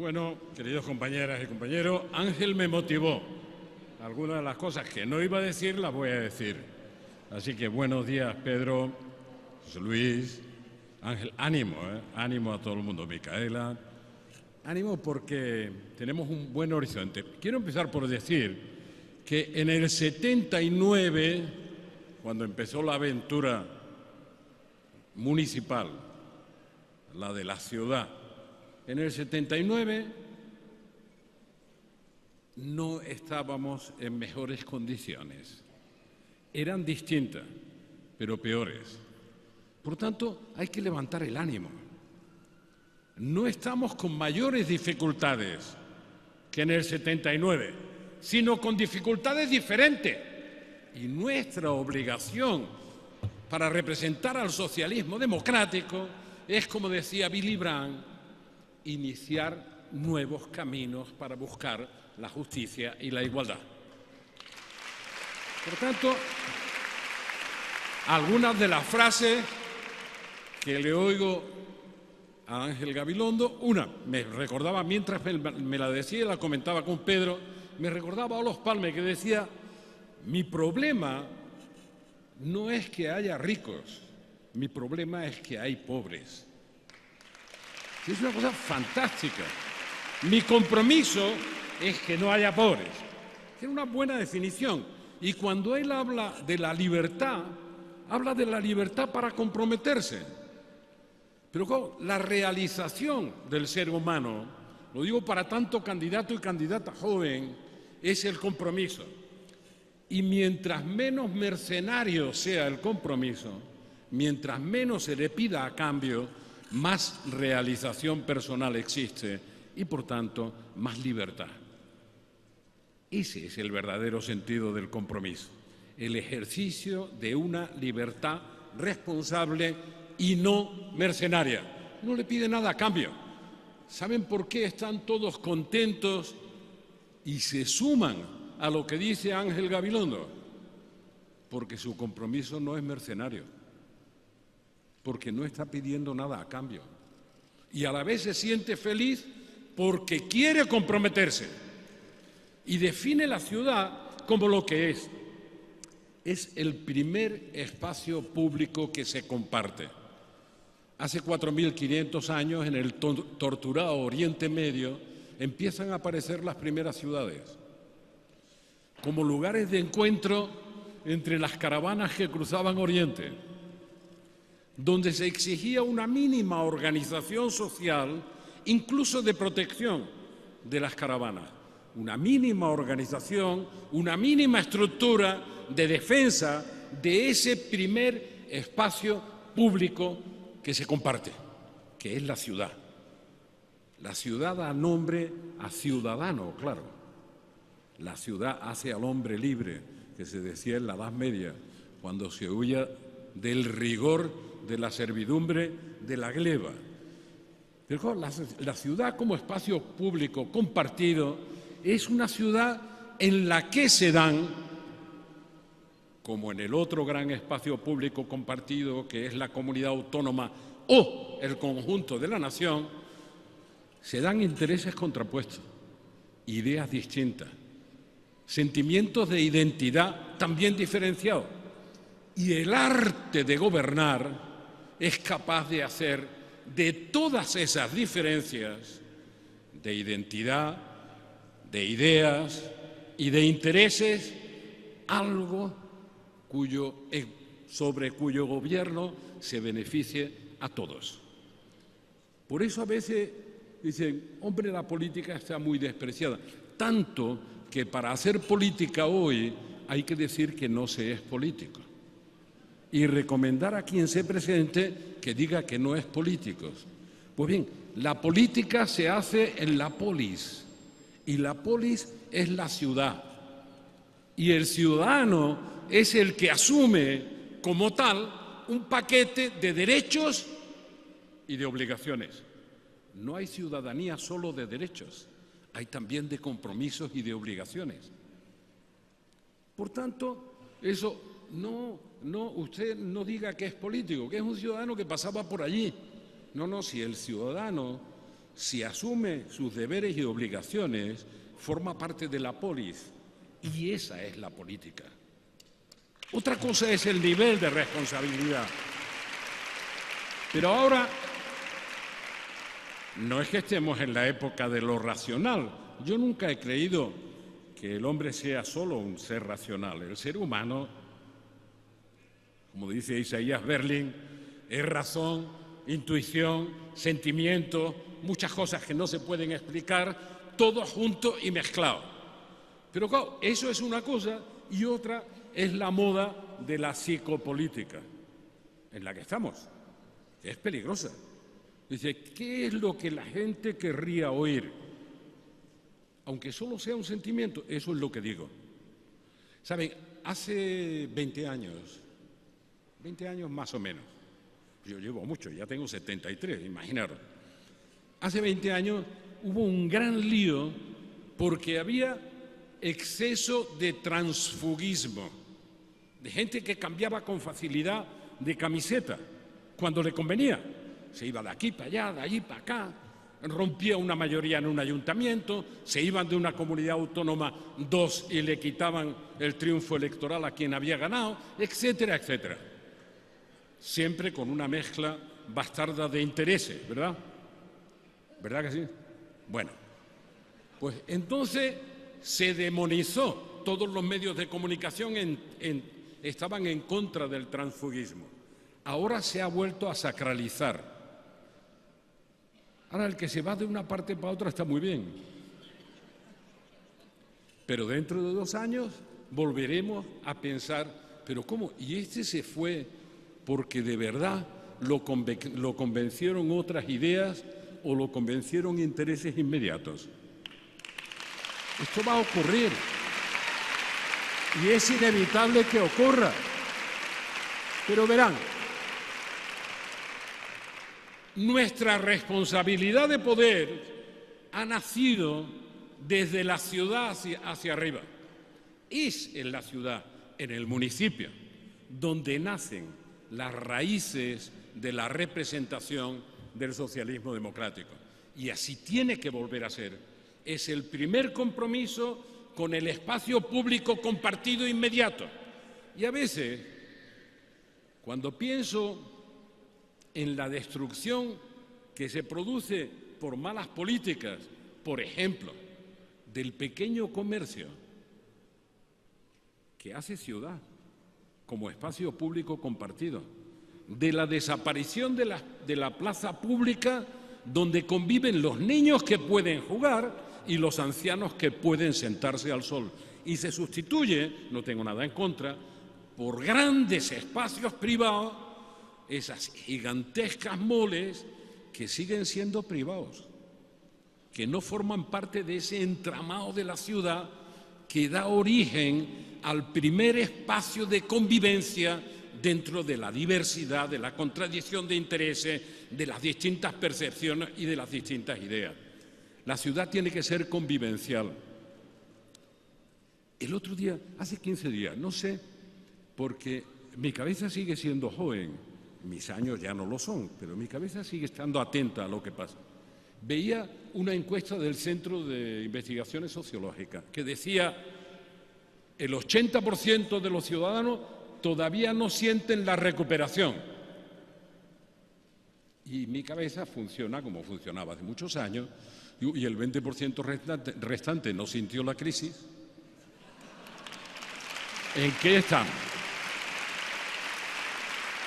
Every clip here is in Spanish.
Bueno, queridos compañeras y compañeros, Ángel me motivó. Algunas de las cosas que no iba a decir las voy a decir. Así que buenos días, Pedro, José Luis, Ángel, ánimo, ánimo a todo el mundo, Micaela. Ánimo porque tenemos un buen horizonte. Quiero empezar por decir que en el 79, cuando empezó la aventura municipal, la de la ciudad, en el 79 no estábamos en mejores condiciones. Eran distintas, pero peores. Por tanto, hay que levantar el ánimo. No estamos con mayores dificultades que en el 79, sino con dificultades diferentes. Y nuestra obligación para representar al socialismo democrático es, como decía Willy Brandt, iniciar nuevos caminos para buscar la justicia y la igualdad. Por tanto, algunas de las frases que le oigo a Ángel Gabilondo, una me recordaba, mientras me la decía y la comentaba con Pedro, me recordaba a Olof Palme, que decía: mi problema no es que haya ricos, mi problema es que hay pobres. Es una cosa fantástica. Mi compromiso es que no haya pobres. Es una buena definición. Y cuando él habla de la libertad para comprometerse. Pero la realización del ser humano, lo digo para tanto candidato y candidata joven, es el compromiso. Y mientras menos mercenario sea el compromiso, mientras menos se le pida a cambio, más realización personal existe y, por tanto, más libertad. Ese es el verdadero sentido del compromiso, el ejercicio de una libertad responsable y no mercenaria. No le pide nada a cambio. ¿Saben por qué están todos contentos y se suman a lo que dice Ángel Gabilondo? Porque su compromiso no es mercenario, porque no está pidiendo nada a cambio. Y a la vez se siente feliz porque quiere comprometerse. Y define la ciudad como lo que es. Es el primer espacio público que se comparte. Hace 4.500 años, en el torturado Oriente Medio, empiezan a aparecer las primeras ciudades, como lugares de encuentro entre las caravanas que cruzaban Oriente, donde se exigía una mínima organización social, incluso de protección de las caravanas, una mínima organización, una mínima estructura de defensa de ese primer espacio público que se comparte, que es la ciudad. La ciudad da nombre a ciudadano, claro. La ciudad hace al hombre libre, que se decía en la Edad Media, cuando se huía del rigor de la servidumbre de la gleba. Pero la ciudad como espacio público compartido es una ciudad en la que se dan, como en el otro gran espacio público compartido que es la comunidad autónoma o el conjunto de la nación, se dan intereses contrapuestos, ideas distintas, sentimientos de identidad también diferenciados. Y el arte de gobernar es capaz de hacer de todas esas diferencias de identidad, de ideas y de intereses algo sobre cuyo gobierno se beneficie a todos. Por eso a veces dicen: hombre, la política está muy despreciada, tanto que para hacer política hoy hay que decir que no se es político y recomendar a quien se presente que diga que no es político. Pues bien, la política se hace en la polis, y la polis es la ciudad, y el ciudadano es el que asume como tal un paquete de derechos y de obligaciones. No hay ciudadanía solo de derechos, hay también de compromisos y de obligaciones. Por tanto, eso usted no diga que es político, que es un ciudadano que pasaba por allí. No, si el ciudadano si asume sus deberes y obligaciones, forma parte de la polis. Y esa es la política. Otra cosa es el nivel de responsabilidad. Pero ahora no es que estemos en la época de lo racional. Yo nunca he creído que el hombre sea solo un ser racional. El ser humano, como dice Isaías Berlin, es razón, intuición, sentimiento, muchas cosas que no se pueden explicar, todo junto y mezclado. Pero claro, eso es una cosa y otra es la moda de la psicopolítica en la que estamos. Es peligrosa. Dice, ¿qué es lo que la gente querría oír? Aunque solo sea un sentimiento, eso es lo que digo. ¿Saben? Hace 20 años más o menos, yo llevo mucho, ya tengo 73, imaginaros. Hace 20 años hubo un gran lío porque había exceso de transfugismo, de gente que cambiaba con facilidad de camiseta cuando le convenía. Se iba de aquí para allá, de allí para acá, rompía una mayoría en un ayuntamiento, se iban de una comunidad autónoma dos y le quitaban el triunfo electoral a quien había ganado, etcétera, etcétera. Siempre con una mezcla bastarda de intereses, ¿verdad? ¿Verdad que sí? Bueno, pues entonces se demonizó. Todos los medios de comunicación estaban en contra del transfugismo. Ahora se ha vuelto a sacralizar. Ahora el que se va de una parte para otra está muy bien. Pero dentro de 2 años volveremos a pensar, ¿pero cómo? ¿Y este se fue porque de verdad lo convencieron otras ideas o lo convencieron intereses inmediatos? Esto va a ocurrir. Y es inevitable que ocurra. Pero verán, nuestra responsabilidad de poder ha nacido desde la ciudad hacia arriba. Es en la ciudad, en el municipio, donde nacen las raíces de la representación del socialismo democrático. Y así tiene que volver a ser. Es el primer compromiso con el espacio público compartido inmediato. Y a veces, cuando pienso en la destrucción que se produce por malas políticas, por ejemplo, del pequeño comercio que hace ciudad como espacio público compartido, de la desaparición de la plaza pública donde conviven los niños que pueden jugar y los ancianos que pueden sentarse al sol, y se sustituye, no tengo nada en contra, por grandes espacios privados, esas gigantescas moles que siguen siendo privados, que no forman parte de ese entramado de la ciudad que da origen al primer espacio de convivencia dentro de la diversidad, de la contradicción de intereses, de las distintas percepciones y de las distintas ideas. La ciudad tiene que ser convivencial. El otro día, hace 15 días, no sé, porque mi cabeza sigue siendo joven, mis años ya no lo son, pero mi cabeza sigue estando atenta a lo que pasa. Veía una encuesta del Centro de Investigaciones Sociológicas que decía el 80% de los ciudadanos todavía no sienten la recuperación. Y mi cabeza funciona como funcionaba hace muchos años, y el 20% restante no sintió la crisis. ¿En qué estamos?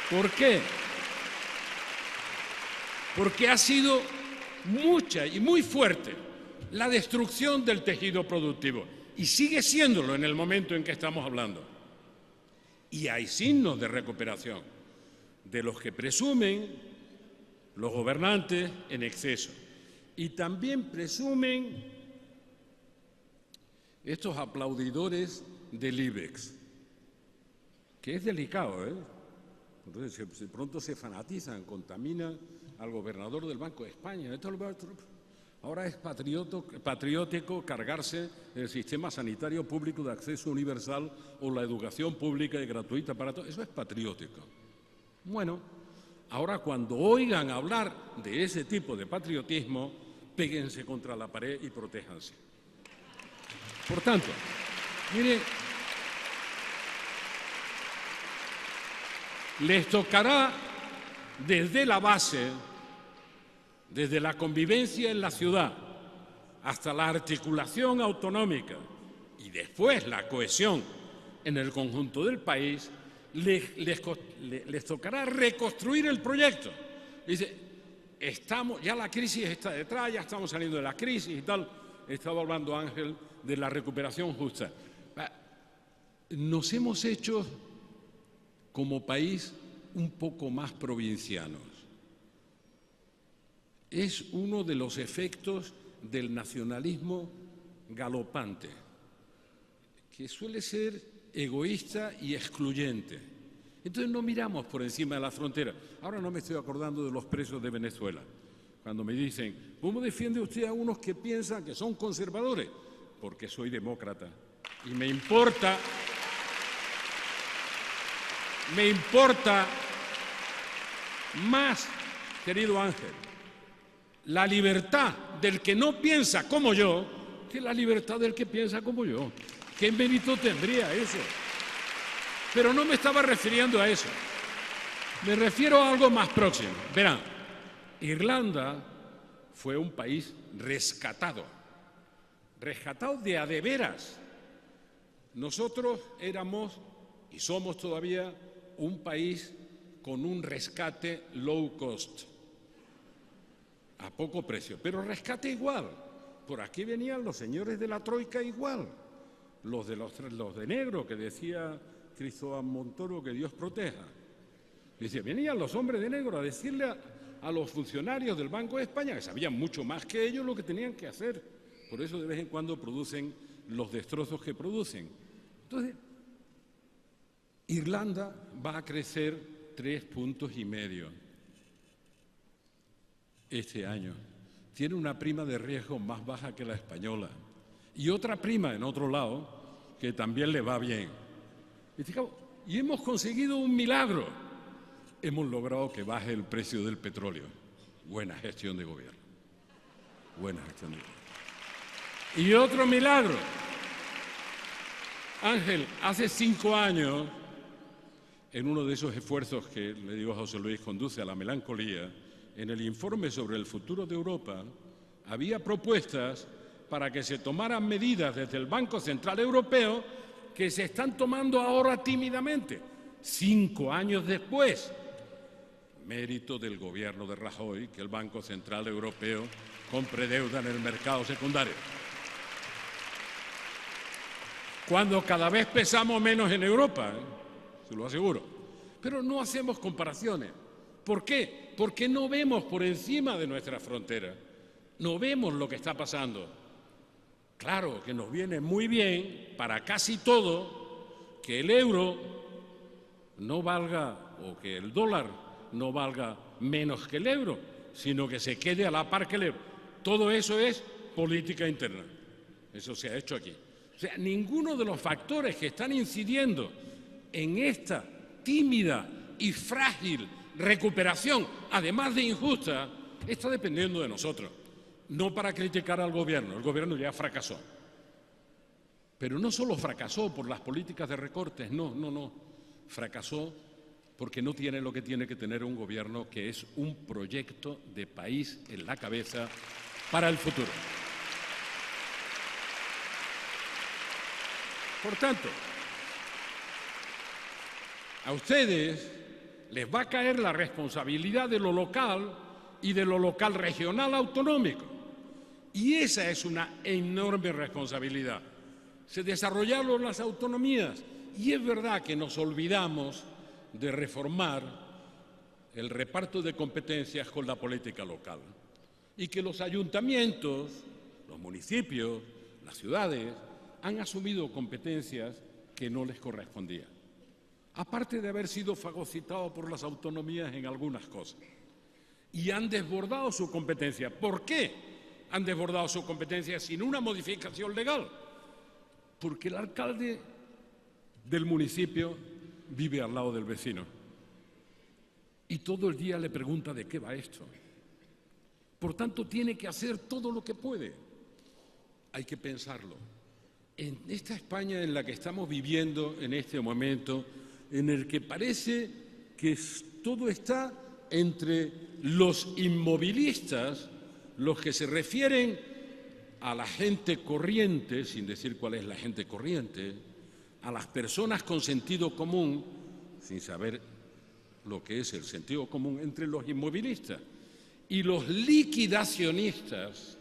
¿Por qué? Porque ha sido mucha y muy fuerte la destrucción del tejido productivo, y sigue siéndolo en el momento en que estamos hablando. Y hay signos de recuperación, de los que presumen los gobernantes en exceso. Y también presumen estos aplaudidores del IBEX, que es delicado, ¿eh? Entonces, de pronto se fanatizan, contaminan al gobernador del Banco de España. Ahora es patriótico cargarse el sistema sanitario público de acceso universal o la educación pública y gratuita para todos. Eso es patriótico. Bueno, ahora cuando oigan hablar de ese tipo de patriotismo, péguense contra la pared y protéjanse. Por tanto, mire, les tocará desde la base, desde la convivencia en la ciudad, hasta la articulación autonómica y después la cohesión en el conjunto del país, les tocará reconstruir el proyecto. Dice, ya la crisis está detrás, ya estamos saliendo de la crisis y tal. Estaba hablando Ángel de la recuperación justa. Nos hemos hecho como país un poco más provincianos. Es uno de los efectos del nacionalismo galopante, que suele ser egoísta y excluyente. Entonces no miramos por encima de la frontera. Ahora no me estoy acordando de los presos de Venezuela, cuando me dicen, ¿cómo defiende usted a unos que piensan que son conservadores? Porque soy demócrata y me importa más, querido Ángel, la libertad del que no piensa como yo que la libertad del que piensa como yo. ¿Qué mérito tendría eso? Pero no me estaba refiriendo a eso. Me refiero a algo más próximo. Verán, Irlanda fue un país rescatado de a de veras. Nosotros éramos y somos todavía un país con un rescate low cost, a poco precio, pero rescate igual. Por aquí venían los señores de la Troika igual, los de negro que decía Cristóbal Montoro, que Dios proteja. Dice, venían los hombres de negro a decirle a los funcionarios del Banco de España, que sabían mucho más que ellos, lo que tenían que hacer. Por eso de vez en cuando producen los destrozos que producen. Entonces, Irlanda va a crecer 3,5 puntos este año. Tiene una prima de riesgo más baja que la española y otra prima en otro lado que también le va bien. Y hemos conseguido un milagro. Hemos logrado que baje el precio del petróleo. Buena gestión de gobierno. Buena gestión de gobierno. Y otro milagro. Ángel, hace 5 años, en uno de esos esfuerzos que, le digo a José Luis, conduce a la melancolía, en el informe sobre el futuro de Europa, había propuestas para que se tomaran medidas desde el Banco Central Europeo que se están tomando ahora tímidamente, 5 años después. Mérito del gobierno de Rajoy que el Banco Central Europeo compre deuda en el mercado secundario. Cuando cada vez pesamos menos en Europa, se lo aseguro. Pero no hacemos comparaciones. ¿Por qué? Porque no vemos por encima de nuestra frontera. No vemos lo que está pasando. Claro que nos viene muy bien para casi todo que el euro no valga, o que el dólar no valga menos que el euro, sino que se quede a la par que el euro. Todo eso es política interna. Eso se ha hecho aquí. O sea, ninguno de los factores que están incidiendo en esta tímida y frágil recuperación, además de injusta, está dependiendo de nosotros. No para criticar al gobierno, el gobierno ya fracasó. Pero no solo fracasó por las políticas de recortes, no. Fracasó porque no tiene lo que tiene que tener un gobierno, que es un proyecto de país en la cabeza para el futuro. Por tanto, a ustedes les va a caer la responsabilidad de lo local y de lo local regional autonómico. Y esa es una enorme responsabilidad. Se desarrollaron las autonomías y es verdad que nos olvidamos de reformar el reparto de competencias con la política local y que los ayuntamientos, los municipios, las ciudades han asumido competencias que no les correspondían, aparte de haber sido fagocitados por las autonomías en algunas cosas, y han desbordado su competencia. ¿Por qué han desbordado su competencia sin una modificación legal? Porque el alcalde del municipio vive al lado del vecino y todo el día le pregunta de qué va esto. Por tanto, tiene que hacer todo lo que puede. Hay que pensarlo. En esta España en la que estamos viviendo en este momento, en el que parece que todo está entre los inmovilistas, los que se refieren a la gente corriente, sin decir cuál es la gente corriente, a las personas con sentido común, sin saber lo que es el sentido común, entre los inmovilistas y los liquidacionistas.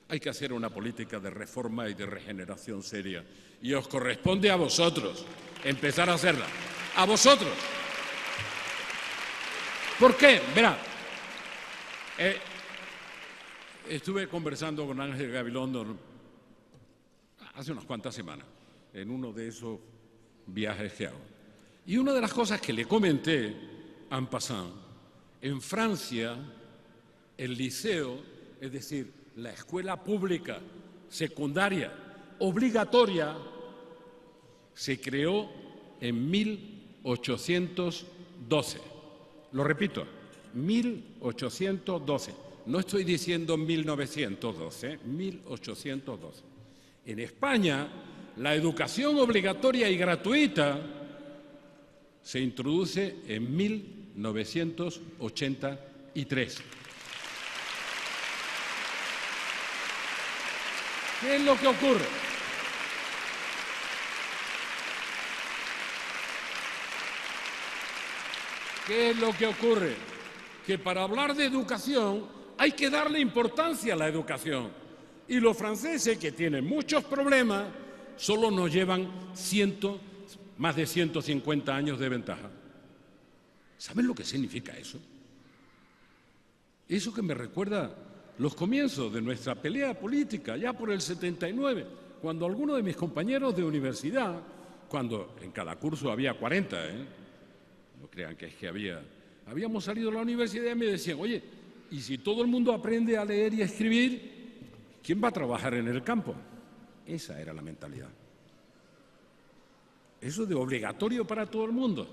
Hay que hacer una política de reforma y de regeneración seria. Y os corresponde a vosotros empezar a hacerla. ¡A vosotros! ¿Por qué? Verá, estuve conversando con Ángel Gabilondo hace unas cuantas semanas, en uno de esos viajes que hago. Y una de las cosas que le comenté, en passant, en Francia, el liceo, es decir, la escuela pública secundaria obligatoria, se creó en 1812. Lo repito, 1812. No estoy diciendo 1912, 1812. En España, la educación obligatoria y gratuita se introduce en 1983. ¿Qué es lo que ocurre? ¿Qué es lo que ocurre? Que para hablar de educación hay que darle importancia a la educación. Y los franceses, que tienen muchos problemas, solo nos llevan más de 150 años de ventaja. ¿Saben lo que significa eso? Eso que me recuerda los comienzos de nuestra pelea política, ya por el 79, cuando algunos de mis compañeros de universidad, cuando en cada curso había 40, no crean que es que habíamos salido de la universidad y me decían, oye, ¿y si todo el mundo aprende a leer y a escribir, quién va a trabajar en el campo? Esa era la mentalidad. Eso de obligatorio para todo el mundo.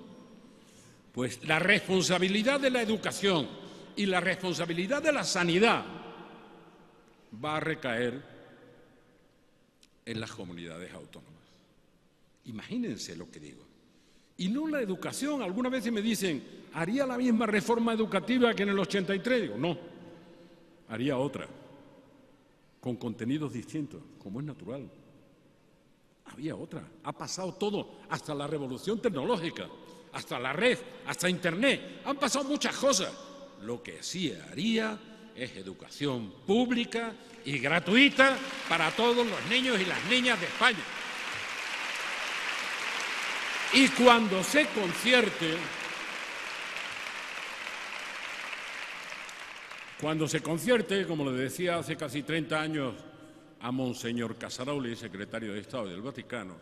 Pues la responsabilidad de la educación y la responsabilidad de la sanidad va a recaer en las comunidades autónomas. Imagínense lo que digo. Y no la educación. Algunas veces me dicen, ¿haría la misma reforma educativa que en el 83? Digo, no, haría otra, con contenidos distintos, como es natural. Había otra. Ha pasado todo, hasta la revolución tecnológica, hasta la red, hasta Internet. Han pasado muchas cosas. Lo que sí haría es educación pública y gratuita para todos los niños y las niñas de España. Y cuando se concierte, como le decía hace casi 30 años a Monseñor Casaroli, secretario de Estado del Vaticano,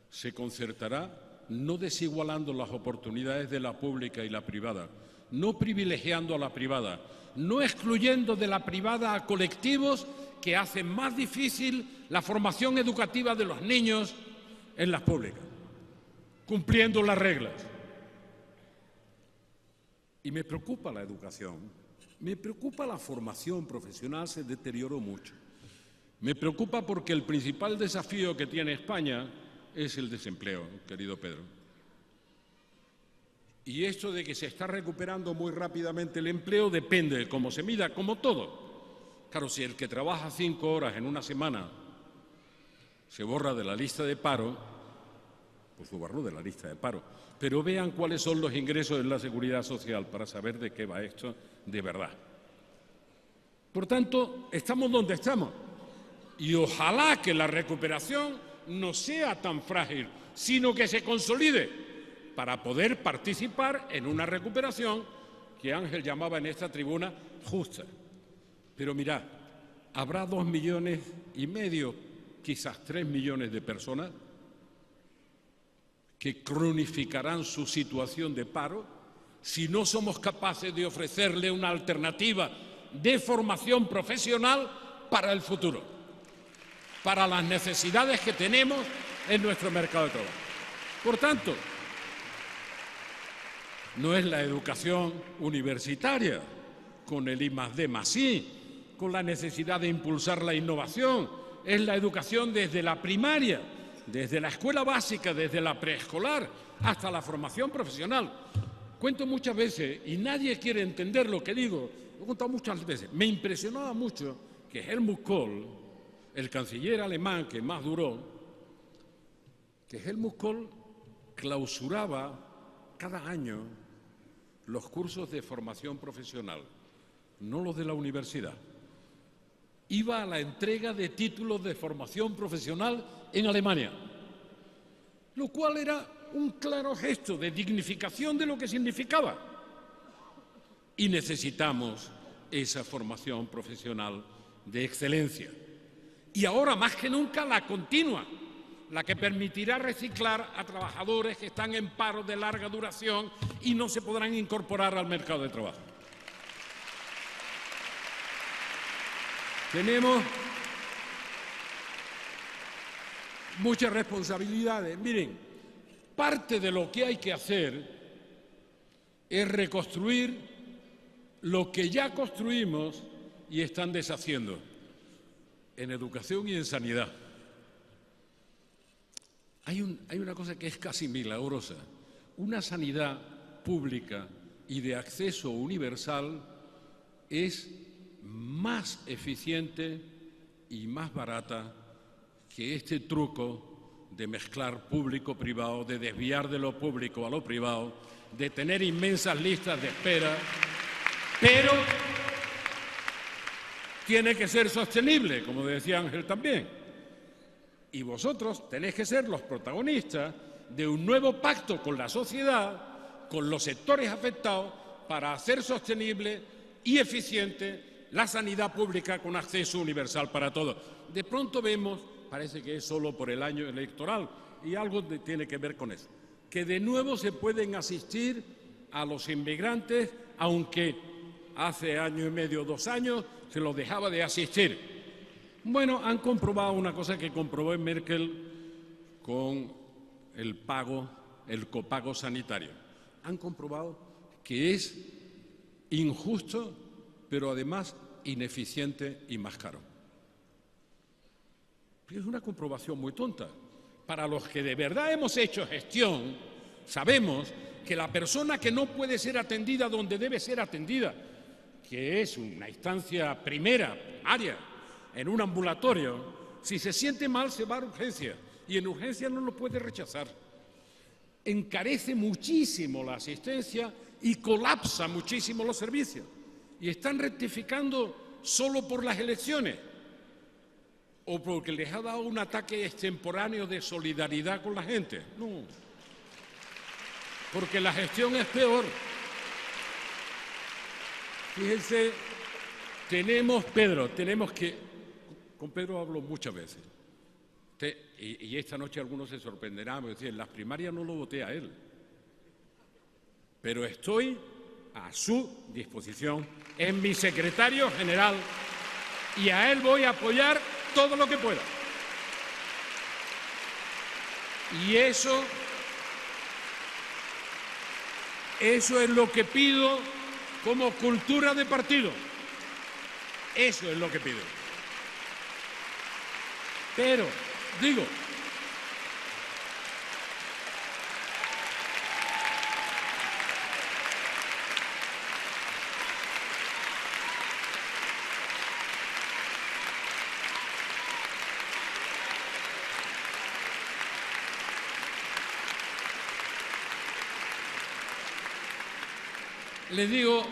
se concertará no desigualando las oportunidades de la pública y la privada, no privilegiando a la privada, no excluyendo de la privada a colectivos que hacen más difícil la formación educativa de los niños en las públicas, cumpliendo las reglas. Y me preocupa la educación, me preocupa la formación profesional, se deterioró mucho. Me preocupa porque el principal desafío que tiene España es el desempleo, querido Pedro. Y esto de que se está recuperando muy rápidamente el empleo depende de cómo se mida, como todo. Claro, si el que trabaja 5 horas en una semana se borra de la lista de paro, pues lo borró de la lista de paro. Pero vean cuáles son los ingresos en la Seguridad Social para saber de qué va esto de verdad. Por tanto, estamos donde estamos. Y ojalá que la recuperación no sea tan frágil, sino que se consolide para poder participar en una recuperación que Ángel llamaba en esta tribuna justa. Pero mirad, habrá 2,5 millones, quizás 3 millones de personas que cronificarán su situación de paro si no somos capaces de ofrecerle una alternativa de formación profesional para el futuro, para las necesidades que tenemos en nuestro mercado de trabajo. Por tanto, no es la educación universitaria con el I+D+I, con la necesidad de impulsar la innovación. Es la educación desde la primaria, desde la escuela básica, desde la preescolar, hasta la formación profesional. Cuento muchas veces, y nadie quiere entender lo que digo, lo he contado muchas veces, me impresionaba mucho que Helmut Kohl, el canciller alemán que más duró, que Helmut Kohl clausuraba cada año los cursos de formación profesional, no los de la universidad. Iba a la entrega de títulos de formación profesional en Alemania, lo cual era un claro gesto de dignificación de lo que significaba. Y necesitamos esa formación profesional de excelencia. Y ahora, más que nunca, la continua, la que permitirá reciclar a trabajadores que están en paro de larga duración y no se podrán incorporar al mercado de trabajo. Tenemos muchas responsabilidades. Miren, parte de lo que hay que hacer es reconstruir lo que ya construimos y están deshaciendo en educación y en sanidad. Hay una cosa que es casi milagrosa. Una sanidad pública y de acceso universal es más eficiente y más barata que este truco de mezclar público-privado, de desviar de lo público a lo privado, de tener inmensas listas de espera, pero tiene que ser sostenible, como decía Ángel también. Y vosotros tenéis que ser los protagonistas de un nuevo pacto con la sociedad, con los sectores afectados, para hacer sostenible y eficiente la sanidad pública con acceso universal para todos. De pronto vemos, parece que es solo por el año electoral, y algo tiene que ver con eso, que de nuevo se pueden asistir a los inmigrantes, aunque hace año y medio, 2 años, se los dejaba de asistir. Bueno, han comprobado una cosa que comprobó Merkel con el copago sanitario. Han comprobado que es injusto, pero además ineficiente y más caro. Es una comprobación muy tonta. Para los que de verdad hemos hecho gestión, sabemos que la persona que no puede ser atendida donde debe ser atendida, que es una instancia primera, área, en un ambulatorio, si se siente mal se va a urgencia y en urgencia no lo puede rechazar. Encarece muchísimo la asistencia y colapsa muchísimo los servicios. Y están rectificando solo por las elecciones o porque les ha dado un ataque extemporáneo de solidaridad con la gente. No, porque la gestión es peor. Fíjense, con Pedro hablo muchas veces, y esta noche algunos se sorprenderán, me decían, en las primarias no lo voté a él, pero estoy a su disposición, es mi secretario general y a él voy a apoyar todo lo que pueda. Y eso es lo que pido como cultura de partido. Eso es lo que pido. Pero, digo, les digo,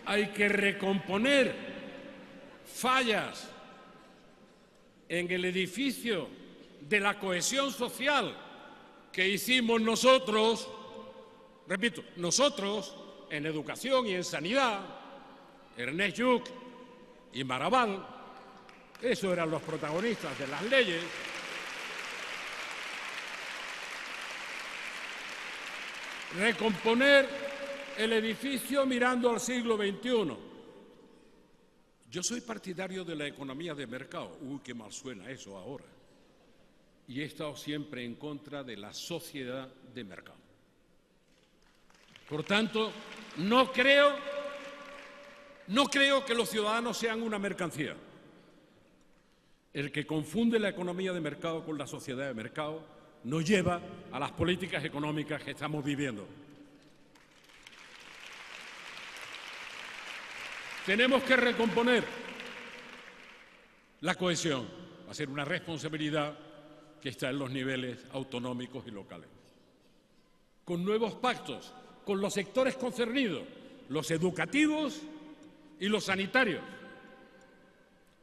hay que recomponer fallas en el edificio de la cohesión social que hicimos nosotros, repito, nosotros en educación y en sanidad, Ernest Lluch y Maragall, esos eran los protagonistas de las leyes. Recomponer el edificio mirando al siglo XXI. Yo soy partidario de la economía de mercado. Uy, qué mal suena eso ahora. Y he estado siempre en contra de la sociedad de mercado. Por tanto, no creo No creo que los ciudadanos sean una mercancía. El que confunde la economía de mercado con la sociedad de mercado nos lleva a las políticas económicas que estamos viviendo. Tenemos que recomponer la cohesión, va a ser una responsabilidad que está en los niveles autonómicos y locales. Con nuevos pactos, con los sectores concernidos, los educativos y los sanitarios,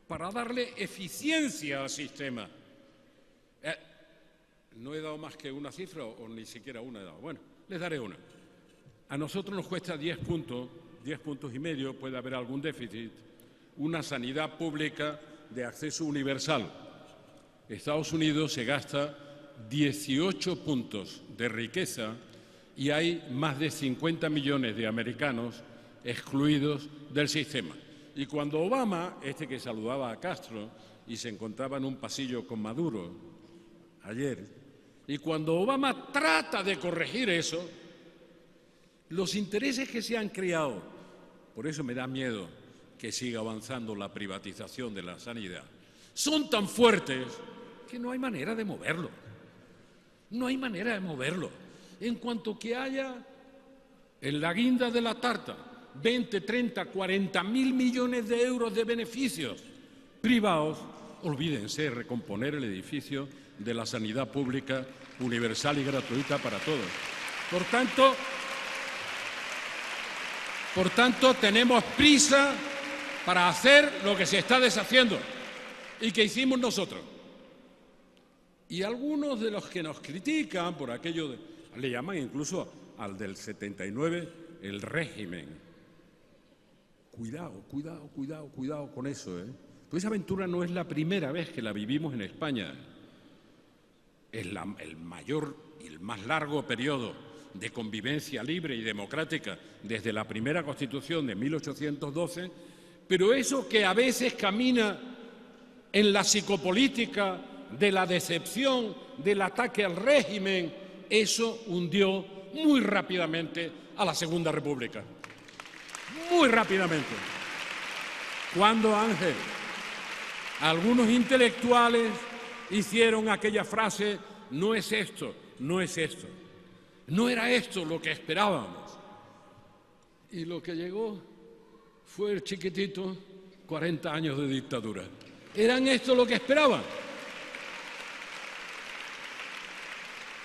para darle eficiencia al sistema. No he dado más que una cifra o ni siquiera una he dado. Bueno, les daré una. A nosotros nos cuesta 10 puntos y medio, puede haber algún déficit, una sanidad pública de acceso universal. Estados Unidos se gasta 18 puntos de riqueza y hay más de 50 millones de americanos excluidos del sistema. Y cuando Obama, que saludaba a Castro y se encontraba en un pasillo con Maduro ayer, y cuando Obama trata de corregir eso, los intereses que se han creado, por eso me da miedo que siga avanzando la privatización de la sanidad, son tan fuertes que no hay manera de moverlo. No hay manera de moverlo. En cuanto que haya en la guinda de la tarta 20, 30, 40 mil millones de euros de beneficios privados, olvídense de recomponer el edificio de la sanidad pública universal y gratuita para todos. Por tanto, tenemos prisa para hacer lo que se está deshaciendo y que hicimos nosotros. Y algunos de los que nos critican por aquello le llaman incluso al del 79 el régimen. Cuidado con eso, ¿eh? Pues esa aventura no es la primera vez que la vivimos en España. Es el mayor y el más largo periodo de convivencia libre y democrática desde la primera Constitución de 1812, pero eso que a veces camina en la psicopolítica de la decepción, del ataque al régimen, eso hundió muy rápidamente a la Segunda República. Muy rápidamente. Cuando, Ángel, algunos intelectuales hicieron aquella frase, no es esto, no es esto. No era esto lo que esperábamos. Y lo que llegó fue el chiquitito 40 años de dictadura. ¿Eran esto lo que esperaban?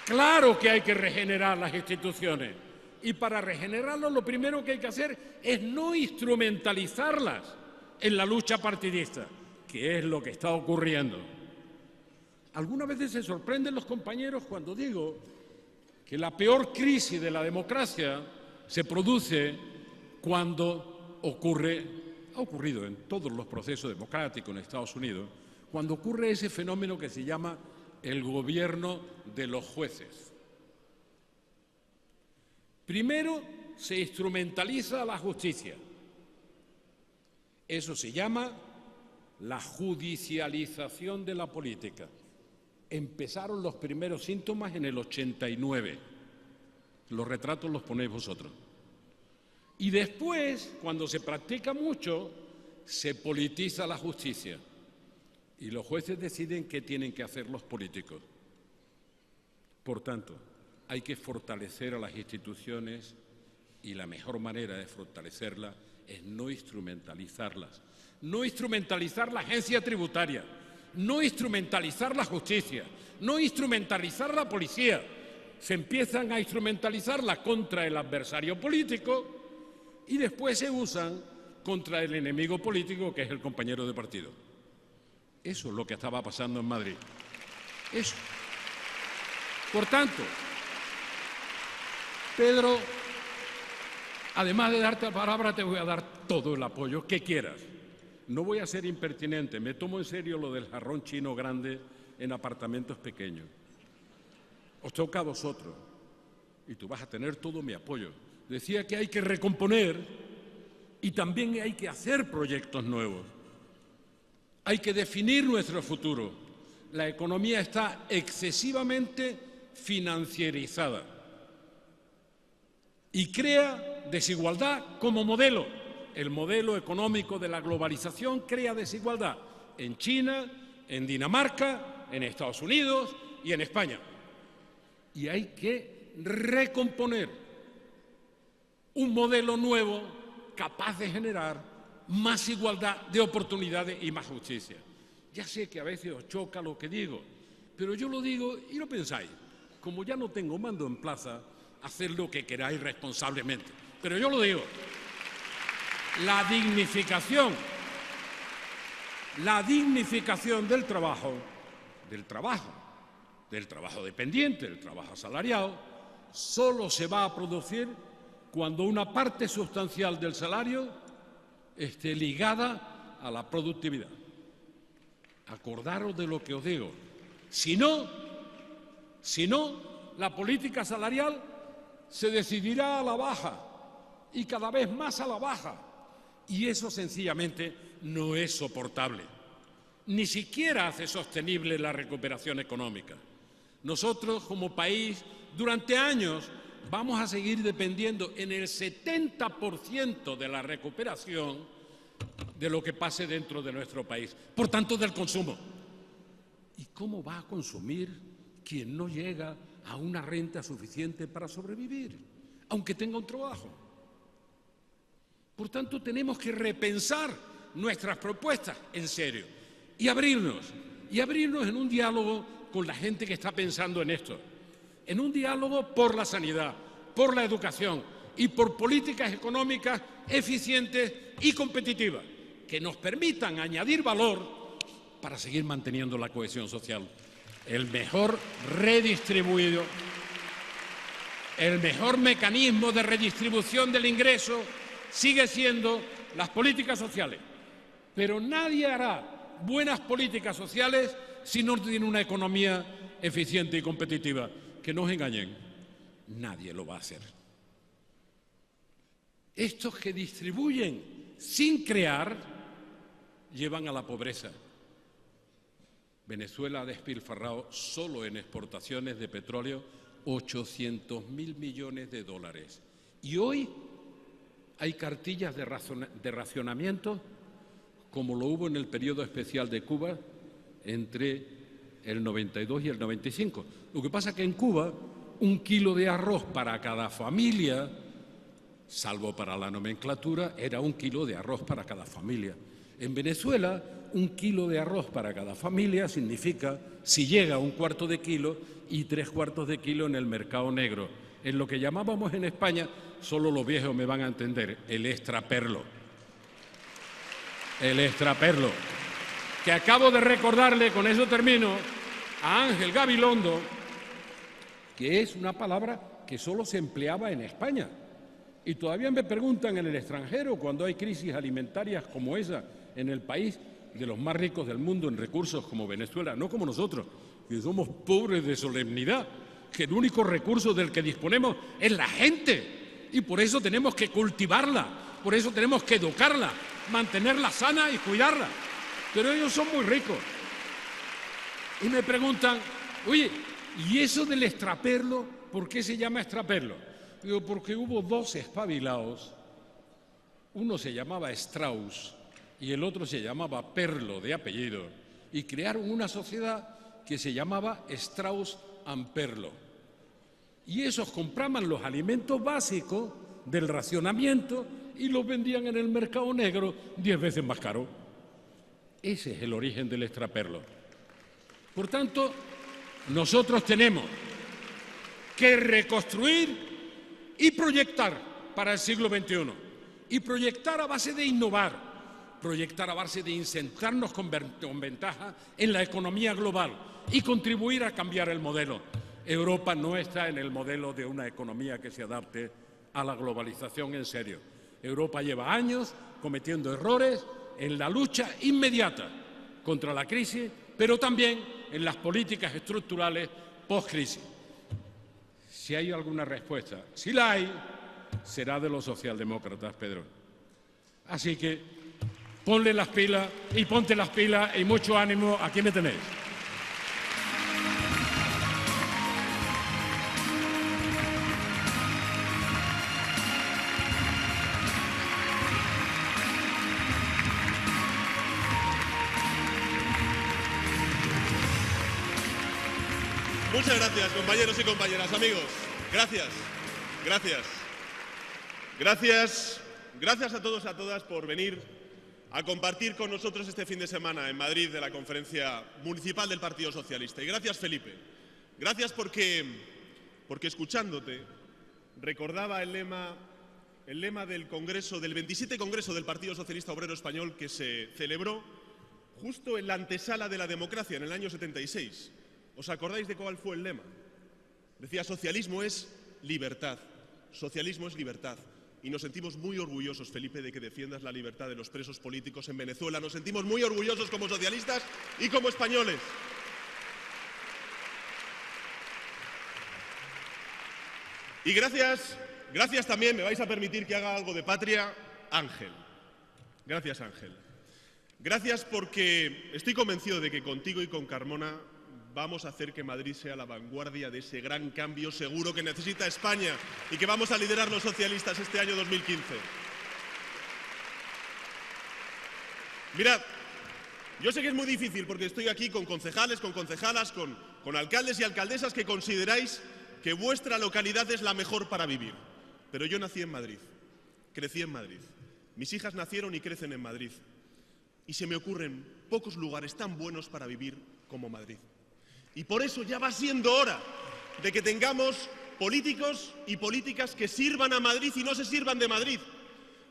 Claro que hay que regenerar las instituciones. Y para regenerarlo lo primero que hay que hacer es no instrumentalizarlas en la lucha partidista, que es lo que está ocurriendo. Algunas veces se sorprenden los compañeros cuando digo que la peor crisis de la democracia se produce cuando ha ocurrido en todos los procesos democráticos en Estados Unidos, cuando ocurre ese fenómeno que se llama el gobierno de los jueces. Primero se instrumentaliza la justicia. Eso se llama la judicialización de la política. Empezaron los primeros síntomas en el 89. Los retratos los ponéis vosotros. Y después, cuando se practica mucho, se politiza la justicia. Y los jueces deciden qué tienen que hacer los políticos. Por tanto, hay que fortalecer a las instituciones y la mejor manera de fortalecerlas es no instrumentalizarlas. No instrumentalizar la agencia tributaria, no instrumentalizar la justicia, no instrumentalizar la policía. Se empiezan a instrumentalizarla contra el adversario político y después se usan contra el enemigo político, que es el compañero de partido. Eso es lo que estaba pasando en Madrid. Eso. Por tanto, Pedro, además de darte la palabra, te voy a dar todo el apoyo que quieras. No voy a ser impertinente, me tomo en serio lo del jarrón chino grande en apartamentos pequeños. Os toca a vosotros y tú vas a tener todo mi apoyo. Decía que hay que recomponer y también hay que hacer proyectos nuevos. Hay que definir nuestro futuro. La economía está excesivamente financierizada y crea desigualdad como modelo. el modelo económico de la globalización crea desigualdad en China, en Dinamarca, en Estados Unidos y en España. Y hay que recomponer un modelo nuevo capaz de generar más igualdad de oportunidades y más justicia. Ya sé que a veces os choca lo que digo, pero yo lo digo y lo pensáis. Como ya no tengo mando en plaza, haced lo que queráis responsablemente. Pero yo lo digo. La dignificación del trabajo dependiente, del trabajo asalariado, solo se va a producir cuando una parte sustancial del salario esté ligada a la productividad. Acordaros de lo que os digo. Si no, la política salarial se decidirá a la baja y cada vez más a la baja. Y eso sencillamente no es soportable. Ni siquiera hace sostenible la recuperación económica. Nosotros, como país, durante años vamos a seguir dependiendo en el 70% de la recuperación de lo que pase dentro de nuestro país. Por tanto, del consumo. ¿Y cómo va a consumir quien no llega a una renta suficiente para sobrevivir, aunque tenga un trabajo? Por tanto, tenemos que repensar nuestras propuestas en serio y abrirnos en un diálogo con la gente que está pensando en esto, en un diálogo por la sanidad, por la educación y por políticas económicas eficientes y competitivas que nos permitan añadir valor para seguir manteniendo la cohesión social. El mejor mecanismo de redistribución del ingreso sigue siendo las políticas sociales. Pero nadie hará buenas políticas sociales si no tiene una economía eficiente y competitiva. Que no os engañen, nadie lo va a hacer. Estos que distribuyen sin crear llevan a la pobreza. Venezuela ha despilfarrado solo en exportaciones de petróleo 800.000 millones de dólares. Y hoy hay cartillas de racionamiento como lo hubo en el periodo especial de Cuba entre el 92 y el 95. Lo que pasa es que en Cuba 1 kilo de arroz para cada familia, salvo para la nomenclatura, era 1 kilo de arroz para cada familia. En Venezuela, 1 kilo de arroz para cada familia significa, si llega, 1/4 de kilo y 3/4 de kilo en el mercado negro. En lo que llamábamos en España, solo los viejos me van a entender, el extraperlo. El extraperlo. Que acabo de recordarle, con eso termino, a Ángel Gabilondo, que es una palabra que solo se empleaba en España. Y todavía me preguntan en el extranjero, cuando hay crisis alimentarias como esa en el país de los más ricos del mundo en recursos como Venezuela, no como nosotros, que somos pobres de solemnidad, que el único recurso del que disponemos es la gente. Y por eso tenemos que cultivarla, por eso tenemos que educarla, mantenerla sana y cuidarla. Pero ellos son muy ricos. Y me preguntan, oye, ¿y eso del extraperlo, por qué se llama extraperlo? Digo, porque hubo 2 espabilados, uno se llamaba Strauss y el otro se llamaba Perlo, de apellido, y crearon una sociedad que se llamaba Strauss and Perlo. Y esos compraban los alimentos básicos del racionamiento y los vendían en el mercado negro 10 veces más caro. Ese es el origen del extraperlo. Por tanto, nosotros tenemos que reconstruir y proyectar para el siglo XXI. Y proyectar a base de innovar, proyectar a base de insertarnos con ventaja en la economía global y contribuir a cambiar el modelo. Europa no está en el modelo de una economía que se adapte a la globalización en serio. Europa lleva años cometiendo errores en la lucha inmediata contra la crisis, pero también en las políticas estructurales post-crisis. Si hay alguna respuesta, si la hay, será de los socialdemócratas, Pedro. Así que ponle las pilas y ponte las pilas y mucho ánimo, aquí me tenéis. Muchas gracias, compañeros y compañeras, amigos. Gracias, gracias. Gracias, gracias a todos y a todas por venir a compartir con nosotros este fin de semana en Madrid de la conferencia municipal del Partido Socialista. Y gracias, Felipe. Gracias porque escuchándote recordaba el lema del Congreso, del 27 Congreso del Partido Socialista Obrero Español, que se celebró justo en la antesala de la democracia, en el año 76. ¿Os acordáis de cuál fue el lema? Decía: socialismo es libertad, socialismo es libertad. Y nos sentimos muy orgullosos, Felipe, de que defiendas la libertad de los presos políticos en Venezuela. Nos sentimos muy orgullosos como socialistas y como españoles. Y gracias también, me vais a permitir que haga algo de patria, Ángel. Gracias, Ángel. Gracias porque estoy convencido de que contigo y con Carmona vamos a hacer que Madrid sea la vanguardia de ese gran cambio seguro que necesita España y que vamos a liderar los socialistas este año 2015. Mirad, yo sé que es muy difícil porque estoy aquí con concejales, con concejalas, con alcaldes y alcaldesas que consideráis que vuestra localidad es la mejor para vivir. Pero yo nací en Madrid, crecí en Madrid. Mis hijas nacieron y crecen en Madrid. Y se me ocurren pocos lugares tan buenos para vivir como Madrid. Y por eso ya va siendo hora de que tengamos políticos y políticas que sirvan a Madrid y no se sirvan de Madrid.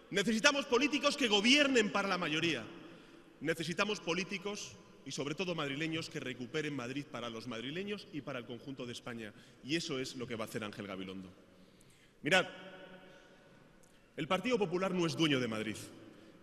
Necesitamos políticos que gobiernen para la mayoría. Necesitamos políticos y sobre todo madrileños que recuperen Madrid para los madrileños y para el conjunto de España. Y eso es lo que va a hacer Ángel Gabilondo. Mirad, el Partido Popular no es dueño de Madrid.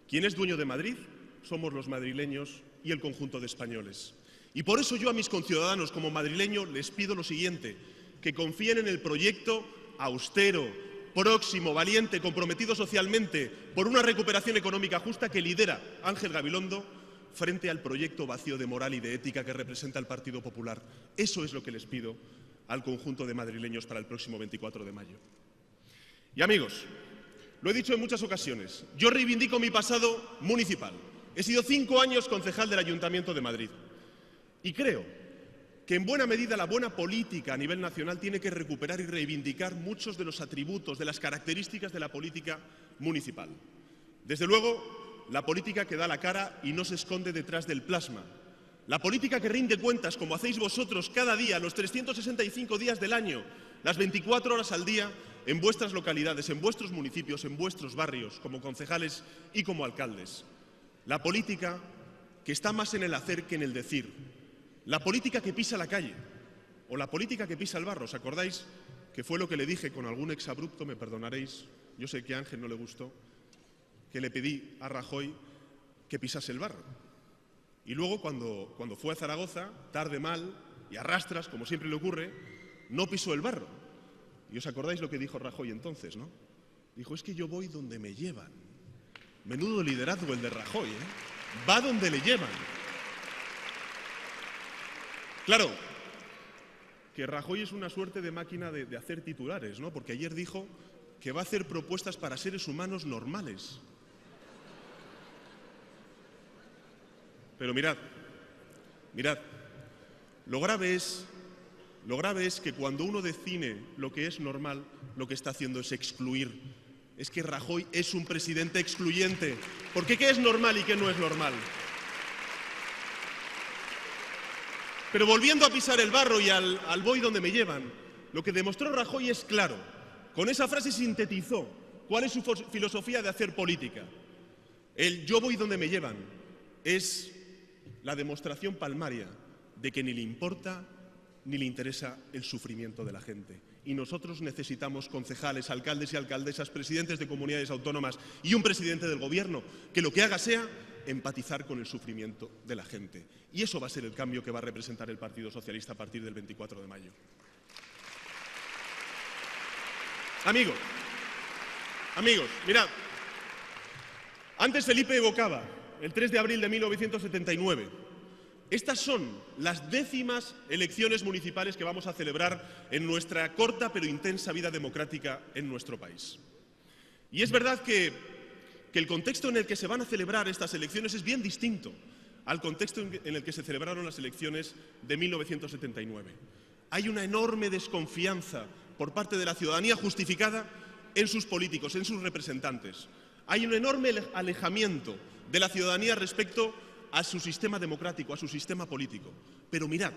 Quien es dueño de Madrid somos los madrileños y el conjunto de españoles. Y por eso yo a mis conciudadanos como madrileño les pido lo siguiente: que confíen en el proyecto austero, próximo, valiente, comprometido socialmente por una recuperación económica justa que lidera Ángel Gabilondo frente al proyecto vacío de moral y de ética que representa el Partido Popular. Eso es lo que les pido al conjunto de madrileños para el próximo 24 de mayo. Y amigos, lo he dicho en muchas ocasiones, yo reivindico mi pasado municipal. He sido 5 años concejal del Ayuntamiento de Madrid. Y creo que en buena medida la buena política a nivel nacional tiene que recuperar y reivindicar muchos de los atributos, de las características de la política municipal. Desde luego, la política que da la cara y no se esconde detrás del plasma. La política que rinde cuentas, como hacéis vosotros cada día, los 365 días del año, las 24 horas al día, en vuestras localidades, en vuestros municipios, en vuestros barrios, como concejales y como alcaldes. La política que está más en el hacer que en el decir. La política que pisa la calle o la política que pisa el barro. ¿Os acordáis que fue lo que le dije con algún exabrupto, me perdonaréis, yo sé que a Ángel no le gustó, que le pedí a Rajoy que pisase el barro? Y luego cuando fue a Zaragoza, tarde, mal y arrastras, como siempre le ocurre, no pisó el barro. Y os acordáis lo que dijo Rajoy entonces, ¿no? Dijo: es que yo voy donde me llevan. Menudo liderazgo el de Rajoy, ¿eh? Va donde le llevan. Claro, que Rajoy es una suerte de máquina de hacer titulares, ¿no? Porque ayer dijo que va a hacer propuestas para seres humanos normales. Pero mirad, lo grave es que cuando uno define lo que es normal, lo que está haciendo es excluir. Es que Rajoy es un presidente excluyente. Porque ¿qué es normal y qué no es normal? Pero volviendo a pisar el barro y al voy donde me llevan, lo que demostró Rajoy es claro. Con esa frase sintetizó cuál es su filosofía de hacer política. El yo voy donde me llevan es la demostración palmaria de que ni le importa ni le interesa el sufrimiento de la gente. Y nosotros necesitamos concejales, alcaldes y alcaldesas, presidentes de comunidades autónomas y un presidente del gobierno que lo que haga sea empatizar con el sufrimiento de la gente. Y eso va a ser el cambio que va a representar el Partido Socialista a partir del 24 de mayo. Amigos, mirad. Antes Felipe evocaba el 3 de abril de 1979. Estas son las 10º elecciones municipales que vamos a celebrar en nuestra corta pero intensa vida democrática en nuestro país. Y es verdad que el contexto en el que se van a celebrar estas elecciones es bien distinto al contexto en el que se celebraron las elecciones de 1979. Hay una enorme desconfianza por parte de la ciudadanía justificada en sus políticos, en sus representantes. Hay un enorme alejamiento de la ciudadanía respecto a su sistema democrático, a su sistema político. Pero mirad,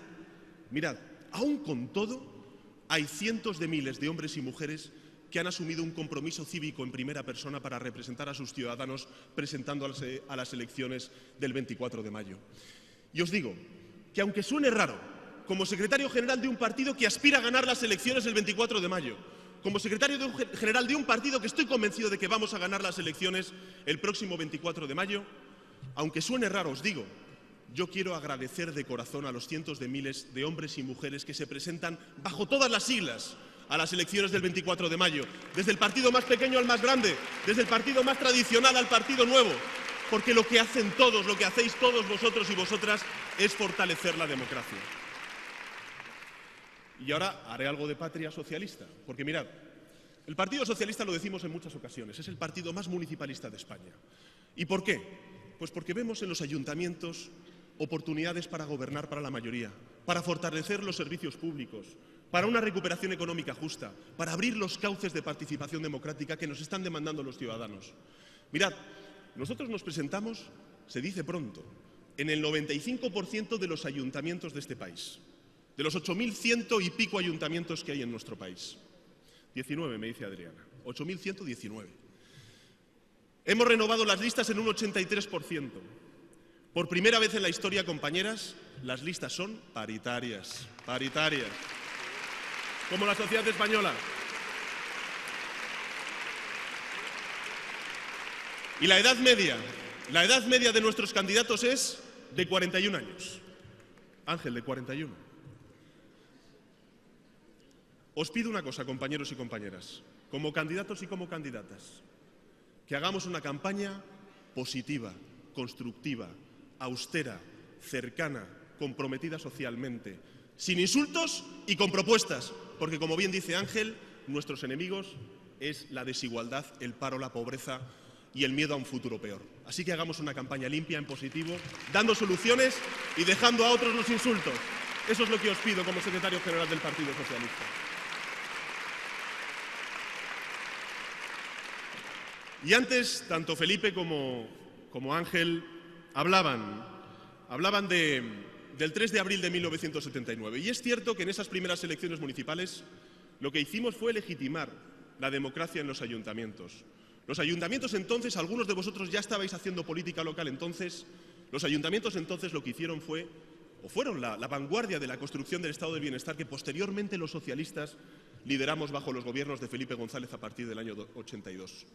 aún con todo, hay cientos de miles de hombres y mujeres que han asumido un compromiso cívico en primera persona para representar a sus ciudadanos presentándose a las elecciones del 24 de mayo. Y os digo que aunque suene raro, como secretario general de un partido que aspira a ganar las elecciones el 24 de mayo, como secretario general de un partido que estoy convencido de que vamos a ganar las elecciones el próximo 24 de mayo, aunque suene raro, os digo, yo quiero agradecer de corazón a los cientos de miles de hombres y mujeres que se presentan bajo todas las siglas a las elecciones del 24 de mayo, desde el partido más pequeño al más grande, desde el partido más tradicional al partido nuevo, porque lo que hacen todos, lo que hacéis todos vosotros y vosotras es fortalecer la democracia. Y ahora haré algo de patria socialista, porque mirad, el Partido Socialista, lo decimos en muchas ocasiones, es el partido más municipalista de España. ¿Y por qué? Pues porque vemos en los ayuntamientos oportunidades para gobernar para la mayoría, para fortalecer los servicios públicos, para una recuperación económica justa, para abrir los cauces de participación democrática que nos están demandando los ciudadanos. Mirad, nosotros nos presentamos, se dice pronto, en el 95% de los ayuntamientos de este país, de los 8.100 y pico ayuntamientos que hay en nuestro país. 19, me dice Adriana, 8.119. Hemos renovado las listas en un 83%. Por primera vez en la historia, compañeras, las listas son paritarias, como la sociedad española. Y la edad media de nuestros candidatos es de 41 años. Ángel, de 41. Os pido una cosa, compañeros y compañeras, como candidatos y como candidatas, que hagamos una campaña positiva, constructiva, austera, cercana, comprometida socialmente, sin insultos y con propuestas, porque como bien dice Ángel, nuestros enemigos es la desigualdad, el paro, la pobreza y el miedo a un futuro peor. Así que hagamos una campaña limpia, en positivo, dando soluciones y dejando a otros los insultos. Eso es lo que os pido como secretario general del Partido Socialista. Y antes, tanto Felipe como Ángel hablaban del 3 de abril de 1979. Y es cierto que en esas primeras elecciones municipales lo que hicimos fue legitimar la democracia en los ayuntamientos. Los ayuntamientos entonces, algunos de vosotros ya estabais haciendo política local entonces, los ayuntamientos entonces lo que hicieron fueron la vanguardia de la construcción del estado de bienestar que posteriormente los socialistas lideramos bajo los gobiernos de Felipe González a partir del año 82.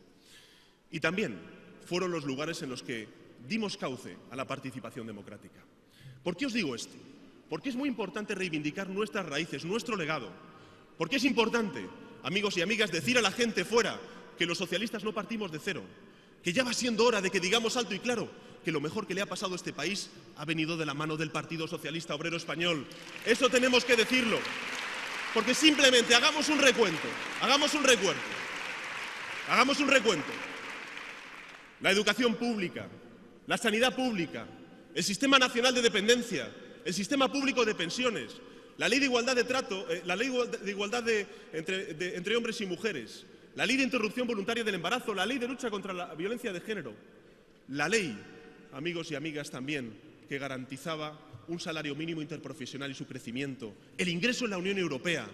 Y también fueron los lugares en los que dimos cauce a la participación democrática. ¿Por qué os digo esto? Porque es muy importante reivindicar nuestras raíces, nuestro legado. Porque es importante, amigos y amigas, decir a la gente fuera que los socialistas no partimos de cero, que ya va siendo hora de que digamos alto y claro que lo mejor que le ha pasado a este país ha venido de la mano del Partido Socialista Obrero Español. Eso tenemos que decirlo, porque simplemente hagamos un recuento. La educación pública, la sanidad pública, el Sistema Nacional de Dependencia, el Sistema Público de Pensiones, la Ley de Igualdad de Trato, la Ley de Igualdad entre hombres y mujeres, la Ley de Interrupción Voluntaria del Embarazo, la Ley de Lucha contra la Violencia de Género, la ley, amigos y amigas, también que garantizaba un salario mínimo interprofesional y su crecimiento, el ingreso en la Unión Europea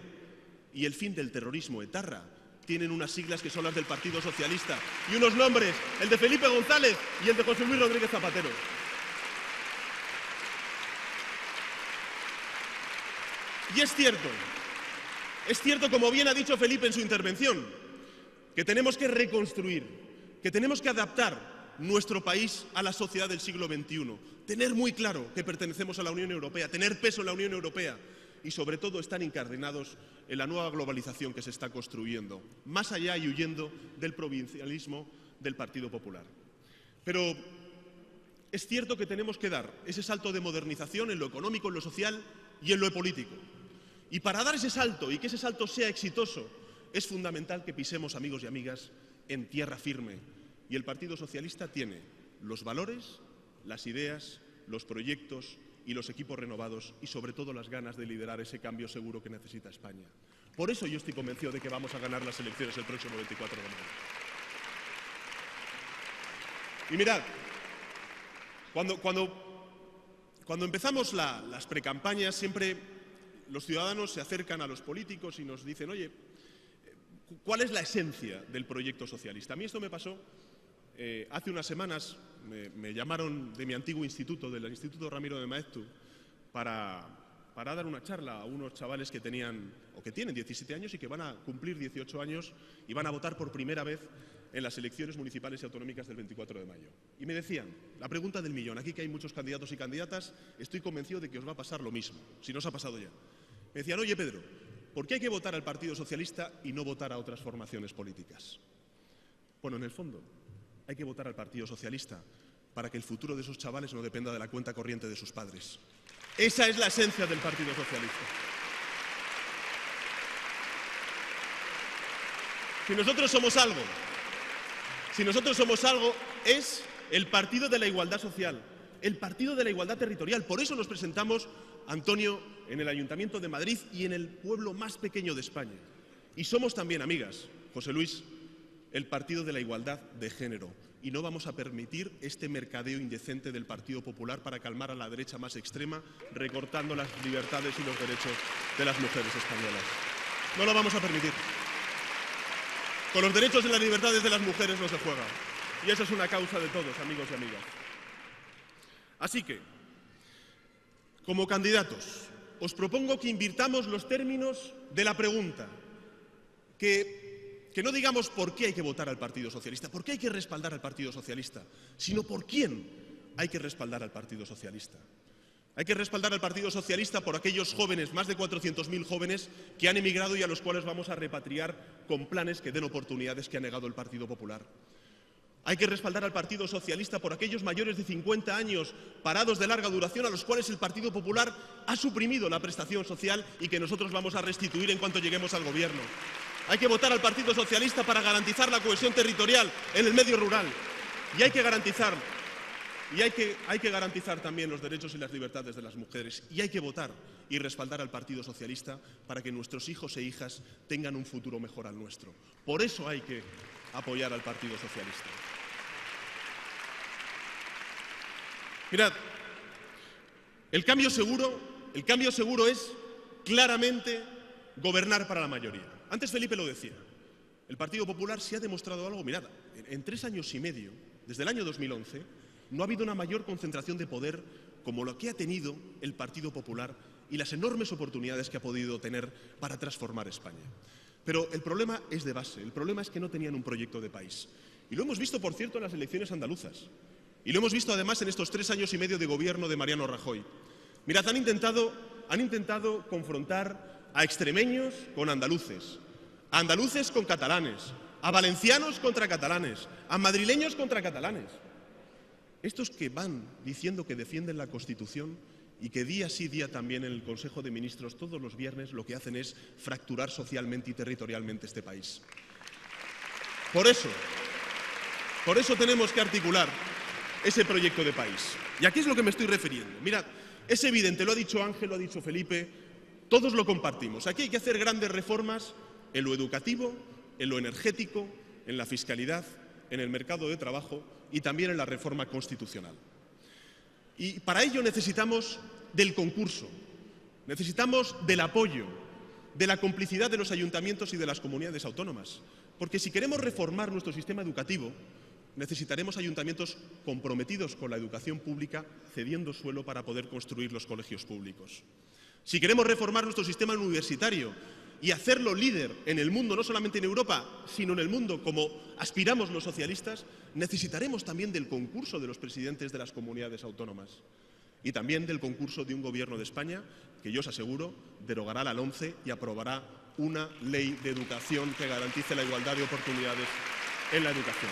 y el fin del terrorismo etarra, tienen unas siglas que son las del Partido Socialista y unos nombres, el de Felipe González y el de José Luis Rodríguez Zapatero. Y es cierto, como bien ha dicho Felipe en su intervención, que tenemos que reconstruir, que tenemos que adaptar nuestro país a la sociedad del siglo XXI, tener muy claro que pertenecemos a la Unión Europea, tener peso en la Unión Europea y sobre todo estar incardinados en la nueva globalización que se está construyendo, más allá y huyendo del provincialismo del Partido Popular. Pero es cierto que tenemos que dar ese salto de modernización en lo económico, en lo social y en lo político. Y para dar ese salto y que ese salto sea exitoso, es fundamental que pisemos, amigos y amigas, en tierra firme. Y el Partido Socialista tiene los valores, las ideas, los proyectos y los equipos renovados y sobre todo las ganas de liderar ese cambio seguro que necesita España. Por eso yo estoy convencido de que vamos a ganar las elecciones el próximo 24 de mayo. Y mirad, cuando empezamos las precampañas, siempre los ciudadanos se acercan a los políticos y nos dicen, oye, ¿cuál es la esencia del proyecto socialista? A mí esto me pasó hace unas semanas, me llamaron de mi antiguo instituto, del Instituto Ramiro de Maeztu, para dar una charla a unos chavales que tenían, o que tienen 17 años y que van a cumplir 18 años y van a votar por primera vez en las elecciones municipales y autonómicas del 24 de mayo. Y me decían, la pregunta del millón, aquí que hay muchos candidatos y candidatas, estoy convencido de que os va a pasar lo mismo, si no os ha pasado ya. Me decían, oye Pedro, ¿por qué hay que votar al Partido Socialista y no votar a otras formaciones políticas? Bueno, en el fondo, hay que votar al Partido Socialista para que el futuro de esos chavales no dependa de la cuenta corriente de sus padres. Esa es la esencia del Partido Socialista. Si nosotros somos algo, es el partido de la igualdad social, el partido de la igualdad territorial. Por eso nos presentamos, Antonio, en el Ayuntamiento de Madrid y en el pueblo más pequeño de España. Y somos también, amigas, José Luis, el partido de la igualdad de género. Y no vamos a permitir este mercadeo indecente del Partido Popular para calmar a la derecha más extrema, recortando las libertades y los derechos de las mujeres españolas. No lo vamos a permitir. Con los derechos y las libertades de las mujeres no se juega. Y esa es una causa de todos, amigos y amigas. Así que, como candidatos, os propongo que invirtamos los términos de la pregunta. Que no digamos por qué hay que votar al Partido Socialista, por qué hay que respaldar al Partido Socialista, sino por quién hay que respaldar al Partido Socialista. Hay que respaldar al Partido Socialista por aquellos jóvenes, más de 400.000 jóvenes, que han emigrado y a los cuales vamos a repatriar con planes que den oportunidades que ha negado el Partido Popular. Hay que respaldar al Partido Socialista por aquellos mayores de 50 años parados de larga duración a los cuales el Partido Popular ha suprimido la prestación social y que nosotros vamos a restituir en cuanto lleguemos al gobierno. Hay que votar al Partido Socialista para garantizar la cohesión territorial en el medio rural. Y hay que garantizar también los derechos y las libertades de las mujeres. Y hay que votar y respaldar al Partido Socialista para que nuestros hijos e hijas tengan un futuro mejor al nuestro. Por eso hay que apoyar al Partido Socialista. Mirad, el cambio seguro es claramente gobernar para la mayoría. Antes Felipe lo decía, el Partido Popular se ha demostrado algo. Mirad, en 3 años y medio, desde el año 2011, no ha habido una mayor concentración de poder como lo que ha tenido el Partido Popular y las enormes oportunidades que ha podido tener para transformar España. Pero el problema es de base, el problema es que no tenían un proyecto de país. Y lo hemos visto, por cierto, en las elecciones andaluzas. Y lo hemos visto además en estos 3 años y medio de gobierno de Mariano Rajoy. Mirad, han intentado confrontar a extremeños con andaluces, a andaluces con catalanes, a valencianos contra catalanes, a madrileños contra catalanes. Estos que van diciendo que defienden la Constitución y que día sí día también en el Consejo de Ministros todos los viernes lo que hacen es fracturar socialmente y territorialmente este país. Por eso tenemos que articular ese proyecto de país. Y aquí es lo que me estoy refiriendo. Mirad, es evidente, lo ha dicho Ángel, lo ha dicho Felipe, todos lo compartimos. Aquí hay que hacer grandes reformas en lo educativo, en lo energético, en la fiscalidad, en el mercado de trabajo y también en la reforma constitucional. Y para ello necesitamos del concurso, necesitamos del apoyo, de la complicidad de los ayuntamientos y de las comunidades autónomas. Porque si queremos reformar nuestro sistema educativo, necesitaremos ayuntamientos comprometidos con la educación pública, cediendo suelo para poder construir los colegios públicos. Si queremos reformar nuestro sistema universitario y hacerlo líder en el mundo, no solamente en Europa, sino en el mundo, como aspiramos los socialistas, necesitaremos también del concurso de los presidentes de las comunidades autónomas y también del concurso de un gobierno de España que, yo os aseguro, derogará la LOMCE y aprobará una ley de educación que garantice la igualdad de oportunidades en la educación.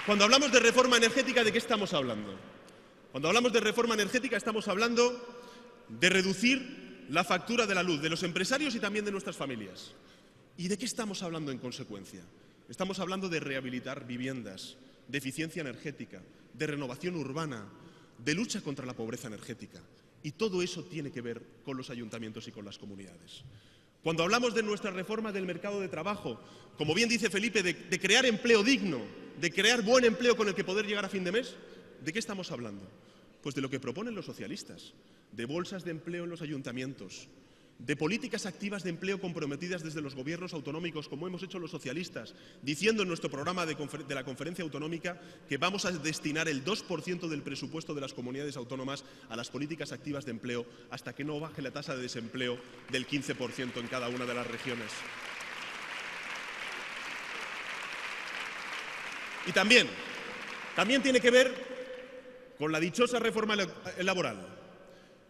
Cuando hablamos de reforma energética, ¿de qué estamos hablando? Cuando hablamos de reforma energética estamos hablando de reducir la factura de la luz de los empresarios y también de nuestras familias. ¿Y de qué estamos hablando en consecuencia? Estamos hablando de rehabilitar viviendas, de eficiencia energética, de renovación urbana, de lucha contra la pobreza energética. Y todo eso tiene que ver con los ayuntamientos y con las comunidades. Cuando hablamos de nuestra reforma del mercado de trabajo, como bien dice Felipe, de crear empleo digno, de crear buen empleo con el que poder llegar a fin de mes, ¿de qué estamos hablando? Pues de lo que proponen los socialistas, de bolsas de empleo en los ayuntamientos, de políticas activas de empleo comprometidas desde los gobiernos autonómicos, como hemos hecho los socialistas, diciendo en nuestro programa de la conferencia autonómica que vamos a destinar el 2% del presupuesto de las comunidades autónomas a las políticas activas de empleo hasta que no baje la tasa de desempleo del 15% en cada una de las regiones. Y también tiene que ver con la dichosa reforma laboral.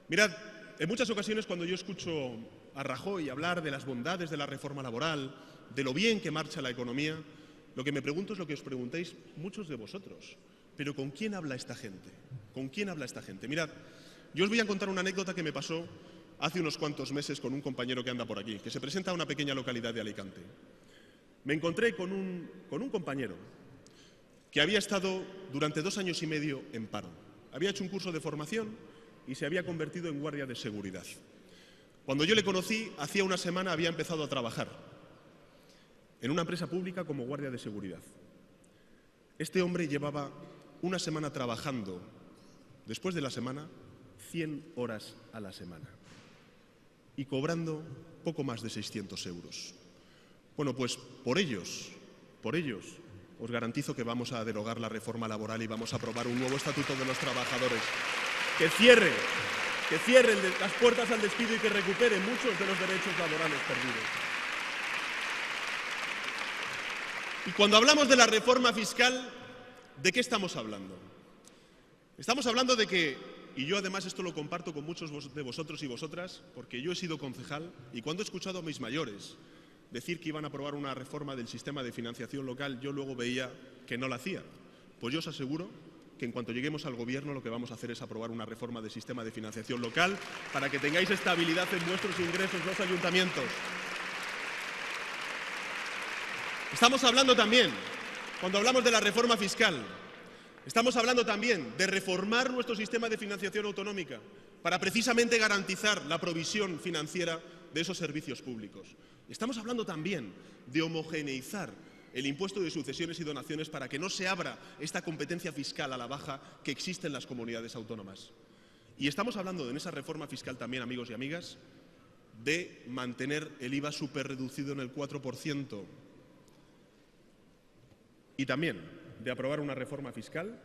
Mirad, en muchas ocasiones cuando yo escucho a Rajoy hablar de las bondades de la reforma laboral, de lo bien que marcha la economía, lo que me pregunto es lo que os preguntéis muchos de vosotros. Pero ¿con quién habla esta gente? ¿Con quién habla esta gente? Mirad, yo os voy a contar una anécdota que me pasó hace unos cuantos meses con un compañero que anda por aquí, que se presenta a una pequeña localidad de Alicante. Me encontré con un compañero que había estado durante 2 años y medio en paro. Había hecho un curso de formación y se había convertido en guardia de seguridad. Cuando yo le conocí, hacía una semana había empezado a trabajar en una empresa pública como guardia de seguridad. Este hombre llevaba una semana trabajando, después de la semana, 100 horas a la semana y cobrando poco más de 600 euros. Bueno, pues por ellos, os garantizo que vamos a derogar la reforma laboral y vamos a aprobar un nuevo estatuto de los trabajadores que cierre las puertas al despido y que recupere muchos de los derechos laborales perdidos. Y cuando hablamos de la reforma fiscal, ¿de qué estamos hablando? Estamos hablando de que, y yo además esto lo comparto con muchos de vosotros y vosotras, porque yo he sido concejal y cuando he escuchado a mis mayores decir que iban a aprobar una reforma del sistema de financiación local, yo luego veía que no la hacían. Pues yo os aseguro que en cuanto lleguemos al gobierno lo que vamos a hacer es aprobar una reforma del sistema de financiación local para que tengáis estabilidad en vuestros ingresos los ayuntamientos. Estamos hablando también, cuando hablamos de la reforma fiscal, estamos hablando también de reformar nuestro sistema de financiación autonómica para precisamente garantizar la provisión financiera de esos servicios públicos. Estamos hablando también de homogeneizar el impuesto de sucesiones y donaciones para que no se abra esta competencia fiscal a la baja que existe en las comunidades autónomas. Y estamos hablando en esa reforma fiscal también, amigos y amigas, de mantener el IVA superreducido en el 4% y también de aprobar una reforma fiscal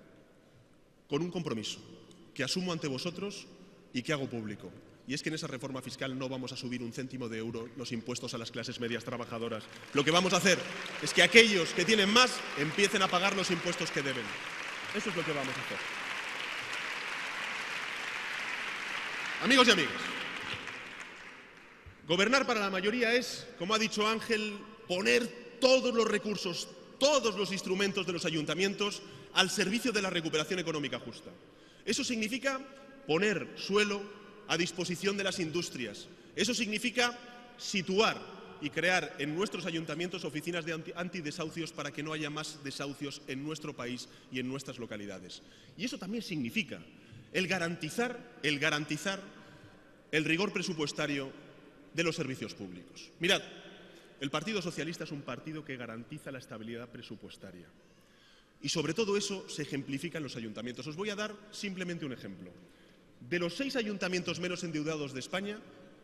con un compromiso que asumo ante vosotros y que hago público. Y es que en esa reforma fiscal no vamos a subir un céntimo de euro los impuestos a las clases medias trabajadoras. Lo que vamos a hacer es que aquellos que tienen más empiecen a pagar los impuestos que deben. Eso es lo que vamos a hacer. Amigos y amigas, gobernar para la mayoría es, como ha dicho Ángel, poner todos los recursos, todos los instrumentos de los ayuntamientos al servicio de la recuperación económica justa. Eso significa poner suelo a disposición de las industrias. Eso significa situar y crear en nuestros ayuntamientos oficinas de antidesahucios para que no haya más desahucios en nuestro país y en nuestras localidades. Y eso también significa el garantizar el rigor presupuestario de los servicios públicos. Mirad, el Partido Socialista es un partido que garantiza la estabilidad presupuestaria. Y sobre todo eso se ejemplifica en los ayuntamientos. Os voy a dar simplemente un ejemplo. De los 6 ayuntamientos menos endeudados de España,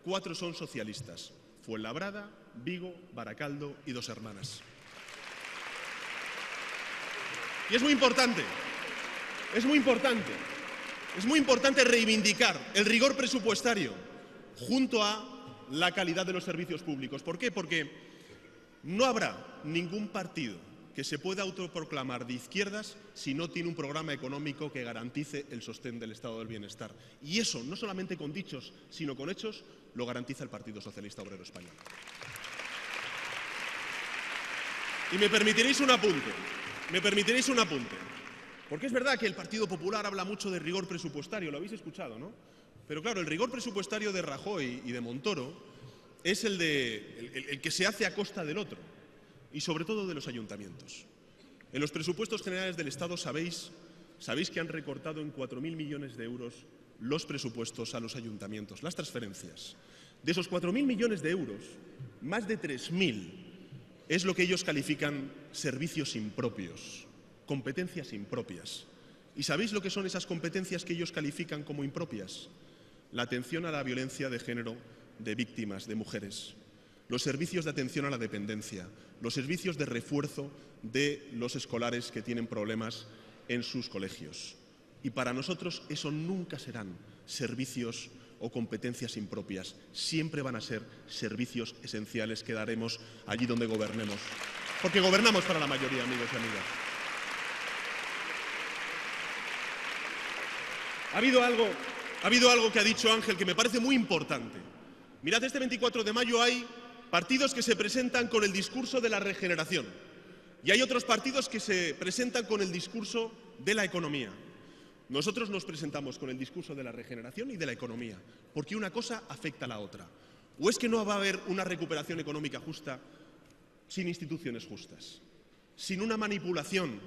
4 son socialistas: Fuenlabrada, Vigo, Baracaldo y Dos Hermanas. Y es muy importante reivindicar el rigor presupuestario junto a la calidad de los servicios públicos. ¿Por qué? Porque no habrá ningún partido que se pueda autoproclamar de izquierdas si no tiene un programa económico que garantice el sostén del estado del bienestar. Y eso, no solamente con dichos, sino con hechos, lo garantiza el Partido Socialista Obrero Español. Y me permitiréis un apunte, porque es verdad que el Partido Popular habla mucho de rigor presupuestario, lo habéis escuchado, ¿no? Pero claro, el rigor presupuestario de Rajoy y de Montoro es el que se hace a costa del otro, y sobre todo de los ayuntamientos. En los presupuestos generales del Estado sabéis que han recortado en 4.000 millones de euros los presupuestos a los ayuntamientos, las transferencias. De esos 4.000 millones de euros, más de 3.000 es lo que ellos califican servicios impropios, competencias impropias. ¿Y sabéis lo que son esas competencias que ellos califican como impropias? La atención a la violencia de género de víctimas, de mujeres, los servicios de atención a la dependencia, los servicios de refuerzo de los escolares que tienen problemas en sus colegios. Y para nosotros eso nunca serán servicios o competencias impropias, siempre van a ser servicios esenciales que daremos allí donde gobernemos, porque gobernamos para la mayoría, amigos y amigas. Ha habido algo que ha dicho Ángel que me parece muy importante. Mirad, este 24 de mayo hay partidos que se presentan con el discurso de la regeneración y hay otros partidos que se presentan con el discurso de la economía. Nosotros nos presentamos con el discurso de la regeneración y de la economía, porque una cosa afecta a la otra. ¿O es que no va a haber una recuperación económica justa sin instituciones justas? Sin una manipulación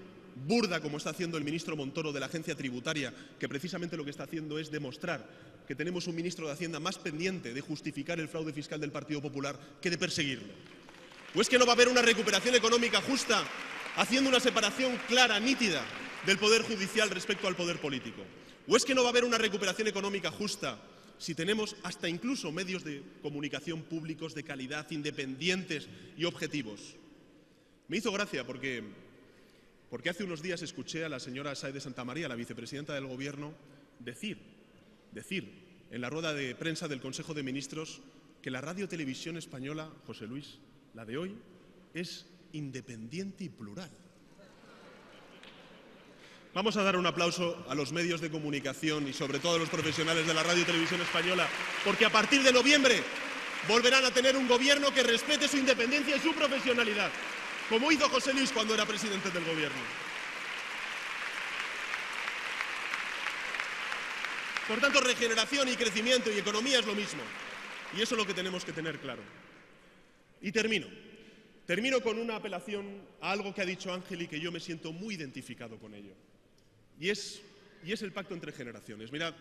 burda como está haciendo el ministro Montoro de la agencia tributaria, que precisamente lo que está haciendo es demostrar que tenemos un ministro de Hacienda más pendiente de justificar el fraude fiscal del Partido Popular que de perseguirlo. ¿O es que no va a haber una recuperación económica justa haciendo una separación clara, nítida, del poder judicial respecto al poder político? ¿O es que no va a haber una recuperación económica justa si tenemos hasta incluso medios de comunicación públicos de calidad, independientes y objetivos? Me hizo gracia porque hace unos días escuché a la señora Sáez de Santamaría, la vicepresidenta del Gobierno, decir en la rueda de prensa del Consejo de Ministros que la Radio-Televisión Española, José Luis, la de hoy, es independiente y plural. Vamos a dar un aplauso a los medios de comunicación y sobre todo a los profesionales de la Radio y Televisión Española, porque a partir de noviembre volverán a tener un gobierno que respete su independencia y su profesionalidad, como hizo José Luis cuando era presidente del gobierno. Por tanto, regeneración y crecimiento y economía es lo mismo, y eso es lo que tenemos que tener claro. Y termino con una apelación a algo que ha dicho Ángel y que yo me siento muy identificado con ello. Y es el pacto entre generaciones. Mirad,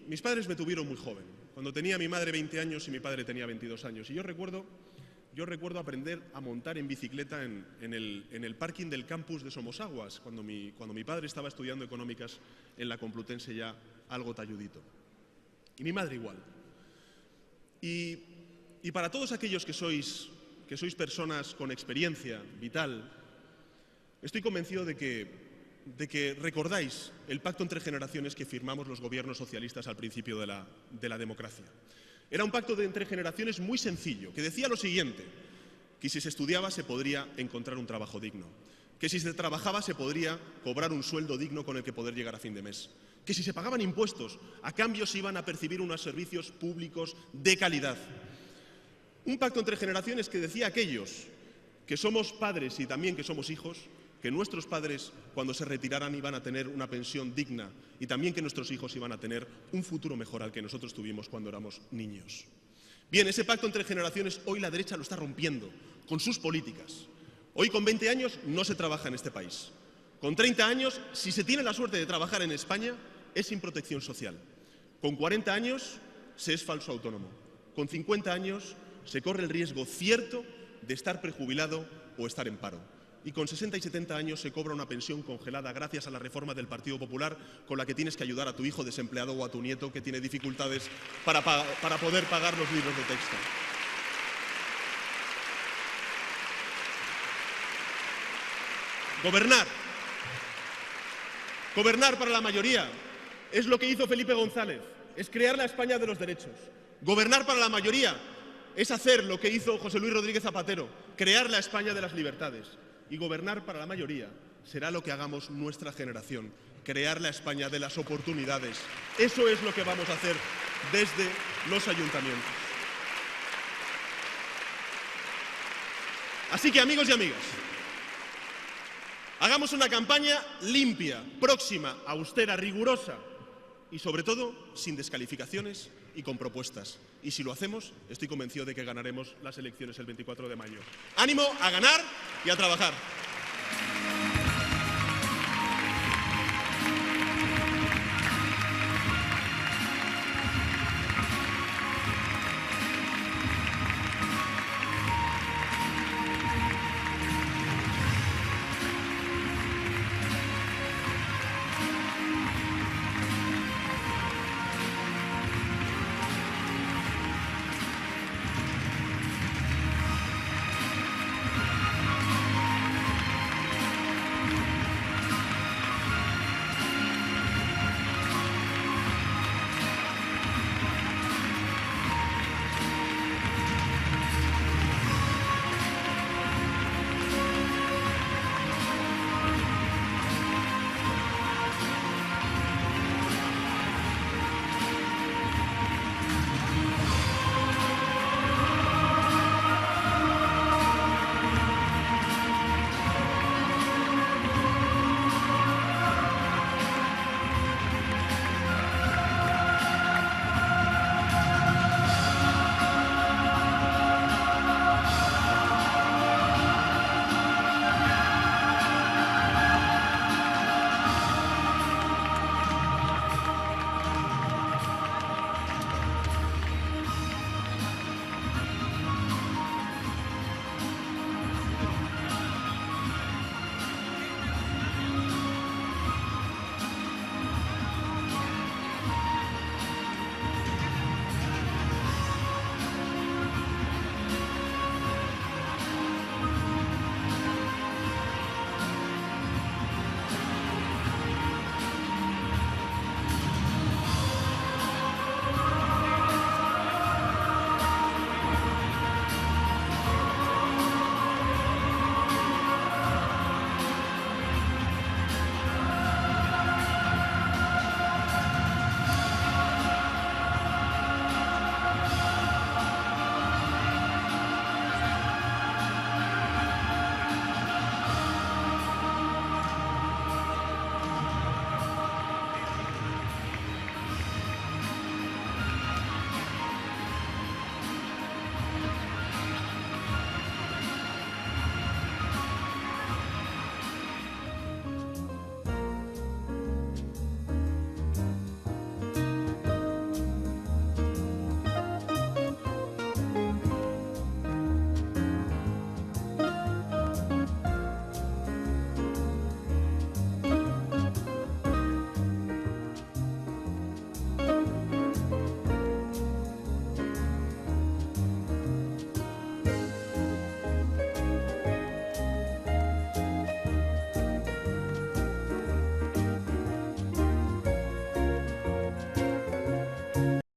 mis padres me tuvieron muy joven, cuando tenía mi madre 20 años y mi padre tenía 22 años. Y yo recuerdo aprender a montar en bicicleta en el parking del campus de Somosaguas, cuando mi padre estaba estudiando económicas en la Complutense ya algo talludito. Y mi madre igual. Y para todos aquellos que sois personas con experiencia vital, estoy convencido de que recordáis el pacto entre generaciones que firmamos los gobiernos socialistas al principio de la democracia. Era un pacto entre generaciones muy sencillo, que decía lo siguiente: que si se estudiaba se podría encontrar un trabajo digno, que si se trabajaba se podría cobrar un sueldo digno con el que poder llegar a fin de mes, que si se pagaban impuestos, a cambio se iban a percibir unos servicios públicos de calidad. Un pacto entre generaciones que decía a aquellos que somos padres y también que somos hijos, que nuestros padres cuando se retiraran iban a tener una pensión digna y también que nuestros hijos iban a tener un futuro mejor al que nosotros tuvimos cuando éramos niños. Bien, ese pacto entre generaciones hoy la derecha lo está rompiendo con sus políticas. Hoy con 20 años no se trabaja en este país. Con 30 años, si se tiene la suerte de trabajar en España, es sin protección social. Con 40 años se es falso autónomo. Con 50 años se corre el riesgo cierto de estar prejubilado o estar en paro. Y con 60 y 70 años se cobra una pensión congelada gracias a la reforma del Partido Popular, con la que tienes que ayudar a tu hijo desempleado o a tu nieto que tiene dificultades para poder pagar los libros de texto. Gobernar para la mayoría es lo que hizo Felipe González, es crear la España de los derechos. Gobernar para la mayoría es hacer lo que hizo José Luis Rodríguez Zapatero, crear la España de las libertades. Y gobernar para la mayoría será lo que hagamos nuestra generación, crear la España de las oportunidades. Eso es lo que vamos a hacer desde los ayuntamientos. Así que, amigos y amigas, hagamos una campaña limpia, próxima, austera, rigurosa y, sobre todo, sin descalificaciones y con propuestas. Y si lo hacemos, estoy convencido de que ganaremos las elecciones el 24 de mayo. ¡Ánimo a ganar y a trabajar!